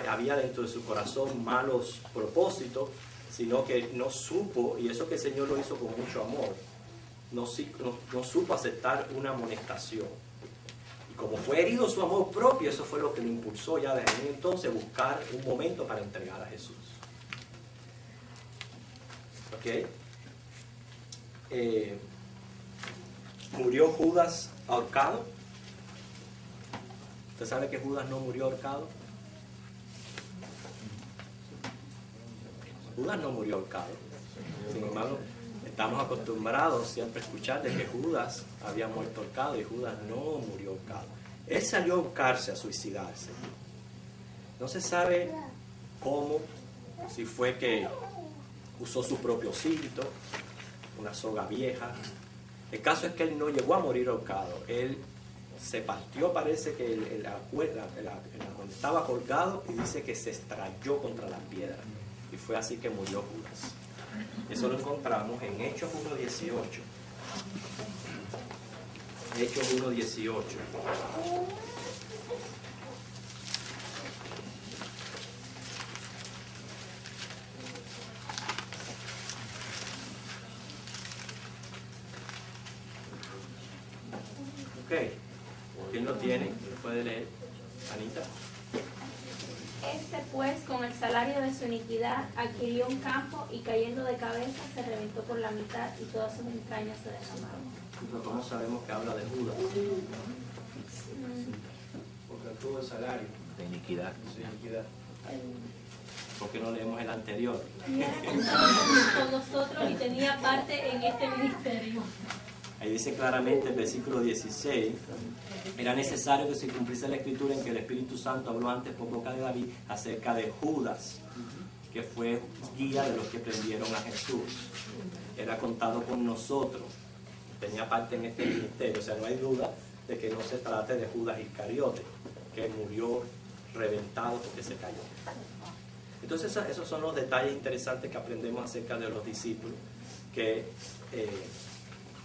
S1: había dentro de su corazón malos propósitos, sino que no supo, y eso que el Señor lo hizo con mucho amor, no supo aceptar una amonestación. Y como fue herido su amor propio, eso fue lo que lo impulsó ya desde ahí entonces buscar un momento para entregar a Jesús. ¿Ok? Murió Judas ahorcado. ¿Usted sabe que Judas no murió ahorcado? Judas no murió ahorcado. Sin embargo, estamos acostumbrados siempre a escuchar de que Judas había muerto ahorcado, y Judas no murió ahorcado. Él salió a ahorcarse, a suicidarse. No se sabe cómo, si fue que usó su propio cinto, una soga vieja. El caso es que él no llegó a morir ahorcado. Él se partió, parece que la cuerda donde estaba colgado, y dice que se estrelló contra la piedra. Y fue así que murió Judas. Eso lo encontramos en Hechos 1:18. Hechos 1:18. Ok. ¿Quién lo tiene? ¿Lo puede leer? Anita.
S6: Este pues, con el salario de su iniquidad, adquirió un campo, y cayendo de cabeza se reventó por la mitad, y todas sus entrañas se derramaron.
S1: Pero ¿cómo sabemos que habla de Judas?
S8: Porque obtuvo el salario
S4: De iniquidad.
S8: de su iniquidad.
S1: ¿Por qué no leemos el anterior?
S6: Y era contado con nosotros y tenía parte en este ministerio.
S1: Ahí dice claramente el versículo 16, era necesario que se cumpliese la escritura en que el Espíritu Santo habló antes por boca de David acerca de Judas, que fue guía de los que prendieron a Jesús. Era contado con nosotros, tenía parte en este ministerio. O sea, no hay duda de que no se trate de Judas Iscariote, que murió reventado porque se cayó. Entonces esos son los detalles interesantes que aprendemos acerca de los discípulos, que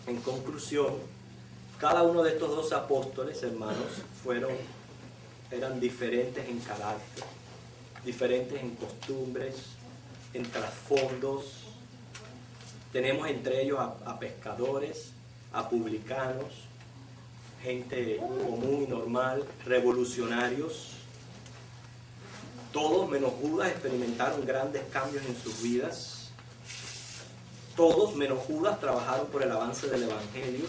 S1: en conclusión, cada uno de estos dos apóstoles, hermanos, eran diferentes en carácter, diferentes en costumbres, en trasfondos. Tenemos entre ellos a pescadores, a publicanos, gente común y normal, revolucionarios. Todos, menos Judas, experimentaron grandes cambios en sus vidas. Todos, menos Judas, trabajaron por el avance del Evangelio.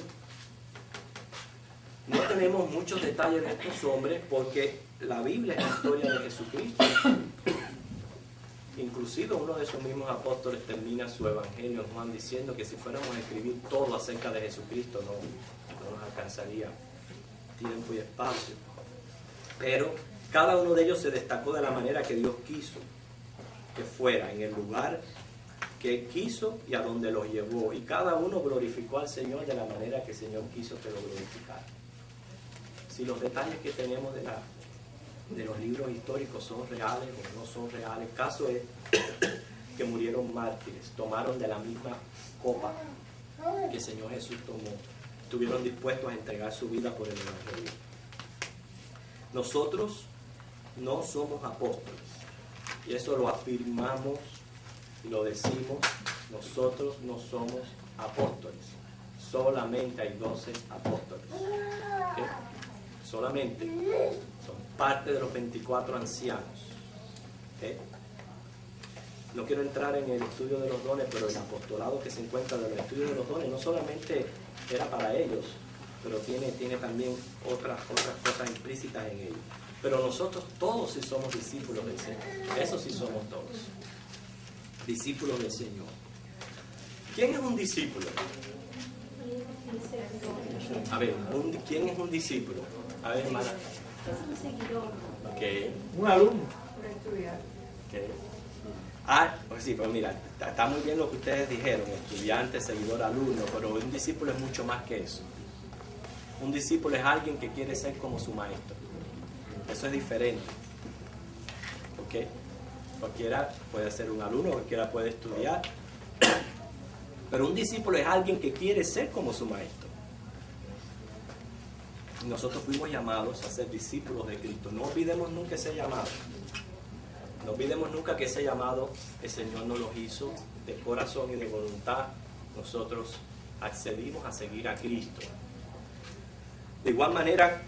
S1: No tenemos muchos detalles de estos hombres porque la Biblia es la historia de Jesucristo. Inclusive uno de esos mismos apóstoles termina su Evangelio en Juan diciendo que si fuéramos a escribir todo acerca de Jesucristo no nos alcanzaría tiempo y espacio. Pero cada uno de ellos se destacó de la manera que Dios quiso que fuera, en el lugar que Él quiso y a donde los llevó. Y cada uno glorificó al Señor de la manera que el Señor quiso que lo glorificara. Si los detalles que tenemos de los libros históricos son reales o no son reales, el caso es que murieron mártires, tomaron de la misma copa que el Señor Jesús tomó, estuvieron dispuestos a entregar su vida por el Evangelio. Nosotros no somos apóstoles, y eso lo afirmamos y lo decimos. Nosotros no somos apóstoles, solamente hay 12 apóstoles. ¿Okay? Solamente son parte de los 24 ancianos. ¿Okay? No quiero entrar en el estudio de los dones, pero el apostolado que se encuentra en el estudio de los dones no solamente era para ellos, pero tiene también otras cosas implícitas en ellos. Pero nosotros todos sí somos discípulos del Señor. Eso sí somos todos. Discípulos del Señor. ¿Quién es un discípulo? A ver, ¿quién es un discípulo? A ver, hermana.
S6: Es un seguidor.
S1: Okay.
S8: Un alumno.
S1: Okay. Pues sí, pero mira, está muy bien lo que ustedes dijeron, estudiante, seguidor, alumno, pero un discípulo es mucho más que eso. Un discípulo es alguien que quiere ser como su maestro. Eso es diferente. ¿Ok? Cualquiera puede ser un alumno, cualquiera puede estudiar, pero un discípulo es alguien que quiere ser como su maestro. Nosotros fuimos llamados a ser discípulos de Cristo. No olvidemos nunca ese llamado. No olvidemos nunca que ese llamado el Señor nos lo hizo de corazón y de voluntad. Nosotros accedimos a seguir a Cristo. De igual manera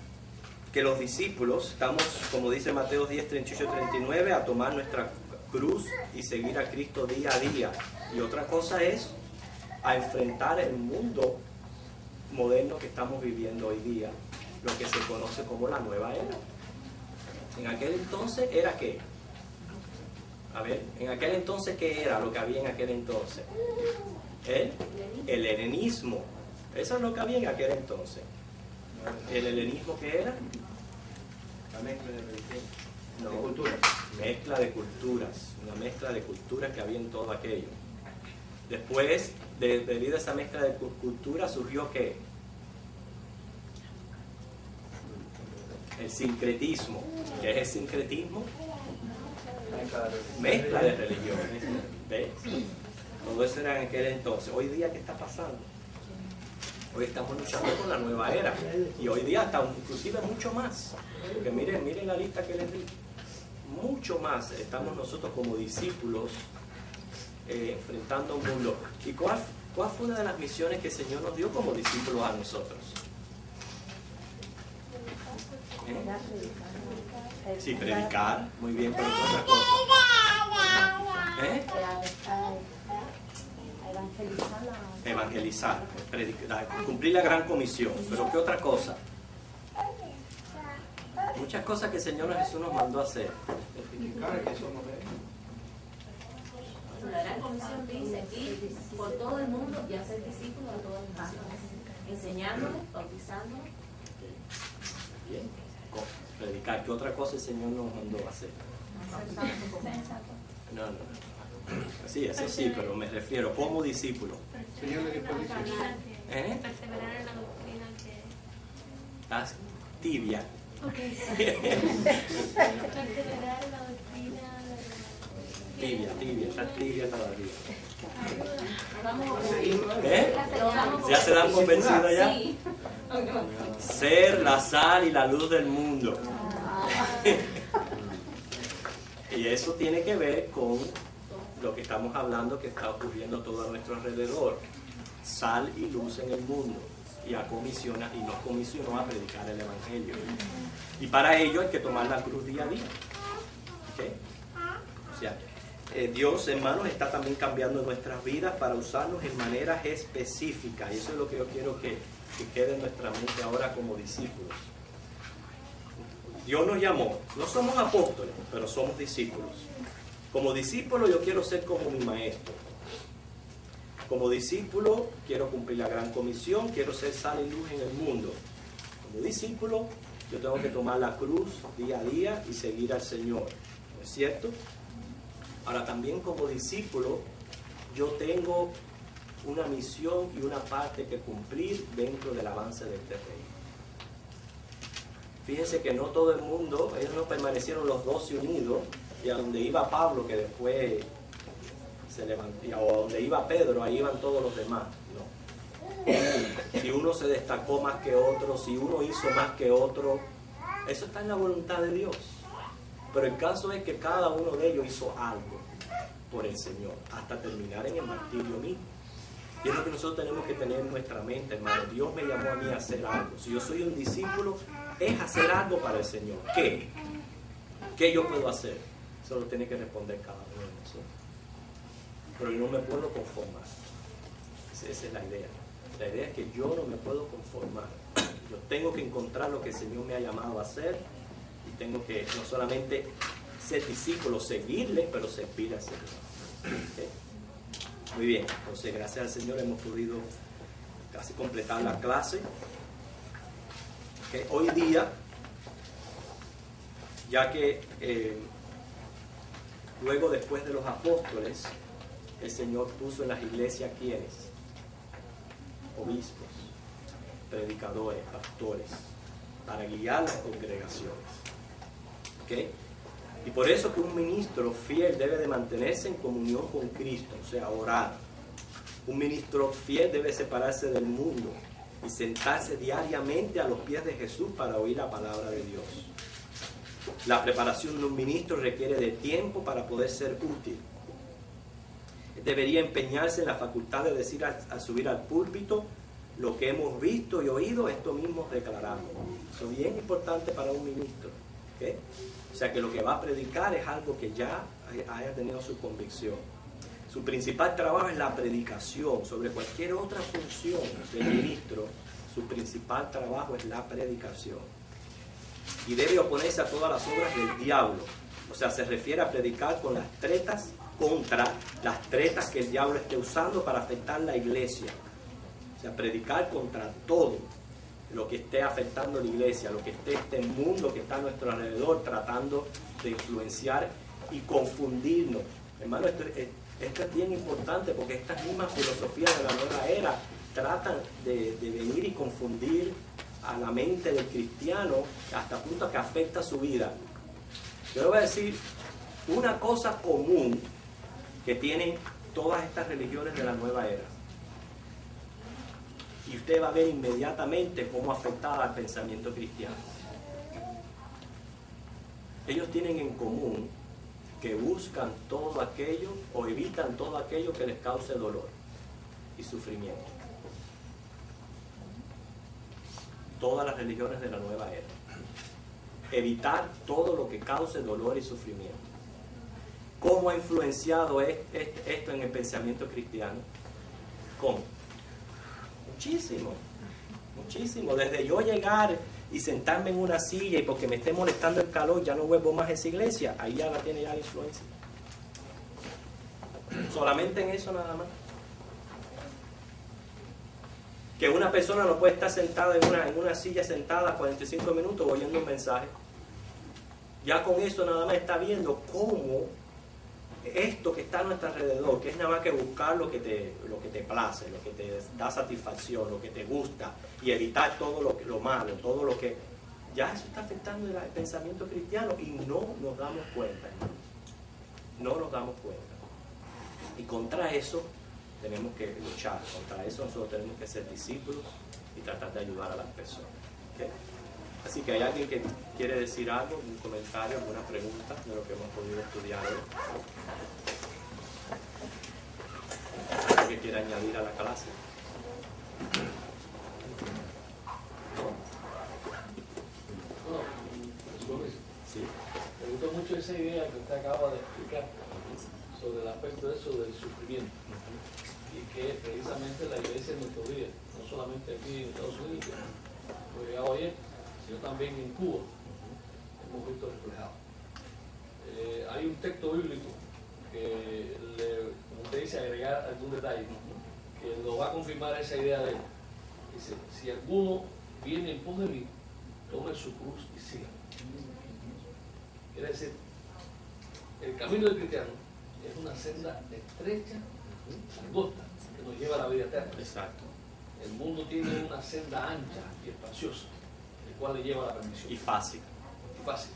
S1: que los discípulos, estamos, como dice Mateo 10, 38 y 39, a tomar nuestra cruz y seguir a Cristo día a día. Y otra cosa es a enfrentar el mundo moderno que estamos viviendo hoy día, lo que se conoce como la nueva era. En aquel entonces era ¿qué? A ver, en aquel entonces ¿qué era lo que había en aquel entonces? El helenismo. Eso es lo que había en aquel entonces. ¿El helenismo qué era?
S8: La mezcla de religión,
S1: No,
S8: de cultura.
S1: mezcla de culturas, una mezcla de culturas que había en todo aquello. Después, debido a esa mezcla de culturas, surgió ¿qué? El sincretismo. ¿Qué es el sincretismo? Mezcla de religiones. ¿Ves? Todo eso era en aquel entonces. Hoy día, ¿qué está pasando? Hoy estamos luchando con la nueva era. Y hoy día está inclusive mucho más. Porque miren la lista que les di. Mucho más estamos nosotros como discípulos enfrentando un mundo. ¿Y cuál fue una de las misiones que el Señor nos dio como discípulos a nosotros? Sí, predicar. Muy bien, pero ¿qué otra cosa? Evangelizar, predicar, cumplir la gran comisión. Pero ¿qué otra cosa? Muchas cosas que el Señor Jesús nos mandó a hacer.
S8: Testificar que somos de Él.
S2: La gran comisión dice ir por todo el mundo y hacer discípulos a todas las naciones, enseñándoles, bautizándoles.
S1: Bien. Predicar. ¿Qué otra cosa el Señor nos mandó a hacer? No. Sí, eso sí, pero me refiero como discípulo.
S8: Señor le dijo
S6: Perseverar
S1: ¿Eh?
S6: perseverar en la doctrina que...
S1: Estás tibia.
S6: Perseverar en la doctrina
S1: Tibia, estás tibia todavía.
S2: Vamos a
S1: ¿Eh? ¿Ya se dan convencidos ya?
S2: Sí.
S1: Ser la sal y la luz del mundo. Y eso tiene que ver con lo que estamos hablando que está ocurriendo todo a nuestro alrededor. Sal y luz en el mundo. Y nos comisionó a predicar el Evangelio. Y para ello hay que tomar la cruz día a día. ¿Okay? O sea, Dios, hermanos, está también cambiando nuestras vidas para usarnos en maneras específicas. Y eso es lo que yo quiero que quede en nuestra mente ahora como discípulos. Dios nos llamó. No somos apóstoles, pero somos discípulos. Como discípulo yo quiero ser como mi maestro. Como discípulo quiero cumplir la gran comisión, quiero ser sal y luz en el mundo. Como discípulo yo tengo que tomar la cruz día a día y seguir al Señor. ¿No es cierto? Ahora también como discípulo yo tengo una misión y una parte que cumplir dentro del avance de este reino. Fíjense que no todo el mundo, ellos no permanecieron los 12 unidos, y a donde iba Pablo, que después se levantó, o a donde iba Pedro, ahí iban todos los demás. No. Si uno se destacó más que otro, si uno hizo más que otro, eso está en la voluntad de Dios. Pero el caso es que cada uno de ellos hizo algo por el Señor, hasta terminar en el martirio mismo. Y es lo que nosotros tenemos que tener en nuestra mente, hermano. Dios me llamó a mí a hacer algo. Si yo soy un discípulo, es hacer algo para el Señor. ¿Qué? ¿Qué yo puedo hacer? Eso lo tiene que responder cada uno de nosotros. Pero yo no me puedo conformar. Esa es la idea. La idea es que yo no me puedo conformar. Yo tengo que encontrar lo que el Señor me ha llamado a hacer. Y tengo que no solamente ser discípulo, seguirle, pero servir al Señor. ¿Okay? Muy bien, entonces gracias al Señor hemos podido casi completar la clase. Okay. Hoy día, ya que luego después de los apóstoles, el Señor puso en las iglesias ¿quiénes? Obispos, predicadores, pastores, para guiar las congregaciones. ¿Okay? Y por eso que un ministro fiel debe de mantenerse en comunión con Cristo, o sea, orar. Un ministro fiel debe separarse del mundo y sentarse diariamente a los pies de Jesús para oír la palabra de Dios. La preparación de un ministro requiere de tiempo para poder ser útil. Debería empeñarse en la facultad de decir al subir al púlpito: lo que hemos visto y oído, esto mismo declaramos. Eso es bien importante para un ministro, ¿okay? O sea que lo que va a predicar es algo que ya haya tenido su convicción. Su principal trabajo es la predicación. Sobre cualquier otra función del ministro, su principal trabajo es la predicación. Y debe oponerse a todas las obras del diablo. O sea, se refiere a predicar con las tretas, contra las tretas que el diablo esté usando para afectar la iglesia. O sea, predicar contra todo lo que esté afectando la iglesia, lo que esté este mundo que está a nuestro alrededor tratando de influenciar y confundirnos. Hermano, esto es bien importante, porque estas mismas filosofías de la nueva era tratan de venir y confundir a la mente del cristiano hasta el punto que afecta su vida. Yo le voy a decir una cosa común que tienen todas estas religiones de la nueva era, y usted va a ver inmediatamente cómo afectaba al pensamiento cristiano. Ellos tienen en común que buscan todo aquello o evitan todo aquello que les cause dolor y sufrimiento. Todas las religiones de la nueva era. Evitar todo lo que cause dolor y sufrimiento. ¿Cómo ha influenciado esto en el pensamiento cristiano? ¿Cómo? Muchísimo, muchísimo. Desde yo llegar y sentarme en una silla y porque me esté molestando el calor ya no vuelvo más a esa iglesia, ahí ya la tiene ya la influencia. Solamente en eso nada más. Que una persona no puede estar sentada en una silla sentada 45 minutos oyendo un mensaje. Ya con eso nada más está viendo cómo esto que está a nuestro alrededor, que es nada más que buscar lo que te place, lo que te da satisfacción, lo que te gusta, y evitar todo lo malo, todo lo que... Ya eso está afectando el pensamiento cristiano y no nos damos cuenta, hermano. No nos damos cuenta. Y contra eso tenemos que luchar. Contra eso nosotros tenemos que ser discípulos y tratar de ayudar a las personas. ¿Okay? Así que hay alguien que quiere decir algo, un comentario, alguna pregunta de lo que hemos podido estudiar hoy. ¿Alguien que quiera añadir a la clase? Sí.
S9: Me gustó mucho esa idea que usted acaba de explicar sobre el aspecto de eso del sufrimiento, y que precisamente la iglesia en nuestros días, no solamente aquí en Estados Unidos, fue llegado ayer, sino también en Cuba, hemos visto reflejado. Hay un texto bíblico que, como usted dice, agregar algún detalle que lo va a confirmar esa idea de él. Dice: si alguno viene en pos de mí, tome su cruz y siga. Quiere decir, el camino del cristiano es una senda estrecha, angosta, que nos lleva a la vida eterna.
S1: Exacto.
S9: El mundo tiene una senda ancha y espaciosa, el cual le lleva a la perdición.
S1: Y fácil.
S9: Y fácil,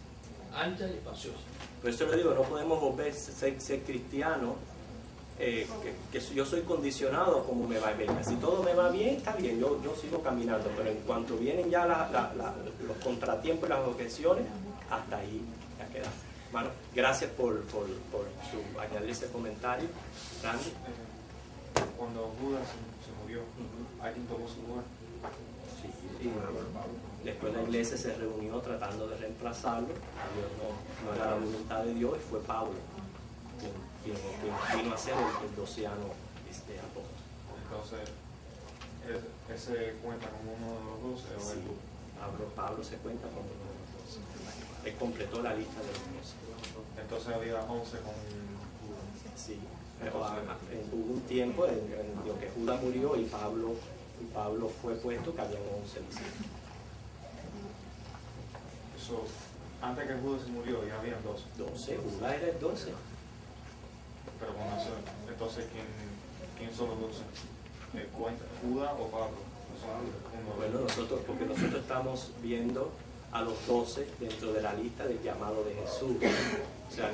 S9: ancha y espaciosa.
S1: Por eso le digo, no podemos volver ser cristiano, que yo soy condicionado como me va bien. Si todo me va bien, está bien, yo sigo caminando, pero en cuanto vienen ya los contratiempos y las objeciones, hasta ahí ya queda. Hermano, gracias por añadir ese comentario. Randy.
S7: Cuando Judas se murió, ¿alguien tomó su lugar?
S1: Sí. Después la iglesia se reunió tratando de reemplazarlo. Dios no era la voluntad de Dios, y fue Pablo quien vino a ser el 12º apóstol.
S7: Entonces, ¿ese cuenta como uno de los 12 o
S1: Sí, Pablo se cuenta como uno de los 12. Él completó la lista de los 12.
S7: Entonces había 11 con Judas.
S1: Sí, pero hubo un tiempo en que Judas murió y Pablo fue puesto, que había 11 discípulos.
S7: Eso, antes que Judas se murió ya habían 12.
S1: 12, Judas era el 12.
S7: Pero con eso, entonces, ¿quién son los 12? ¿Cuenta Judas o Pablo?
S1: Bueno, porque nosotros estamos viendo a los 12 dentro de la lista del llamado de Jesús. O sea,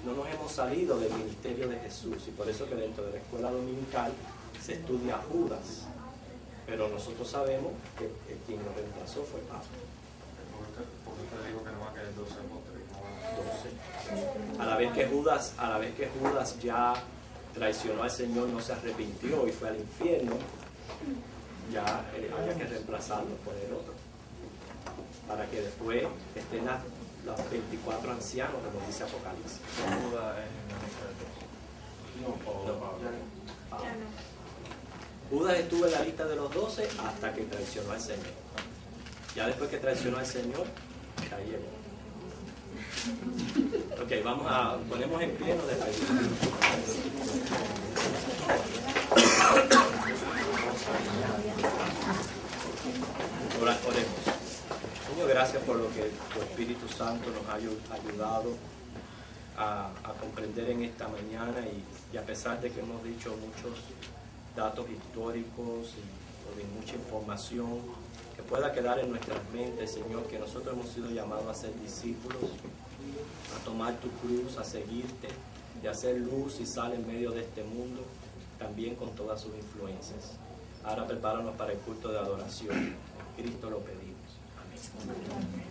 S1: no nos hemos salido del ministerio de Jesús, y por eso que dentro de la escuela dominical se estudia Judas. Pero nosotros sabemos que quien lo reemplazó fue Pablo.
S7: Porque usted dijo que no va a caer 12 apóstoles, no va a
S1: 12. A la vez que Judas ya traicionó al Señor, no se arrepintió y fue al infierno, ya había que reemplazarlo por el otro, para que después estén los 24 ancianos, como dice Apocalipsis.
S7: Judas es en la lista de 12.
S1: No, Judas estuvo en la lista de los 12 hasta que traicionó al Señor. Ya después que traicionó al Señor, cayeron. Ok, ponemos en pie, nos despedimos. Oremos. Señor, gracias por lo que tu Espíritu Santo nos ha ayudado a comprender en esta mañana y a pesar de que hemos dicho muchos datos históricos y mucha información que pueda quedar en nuestras mentes, Señor, que nosotros hemos sido llamados a ser discípulos, a tomar tu cruz, a seguirte, de hacer luz y sal en medio de este mundo, también con todas sus influencias. Ahora prepáranos para el culto de adoración. En Cristo lo pedimos. Amén.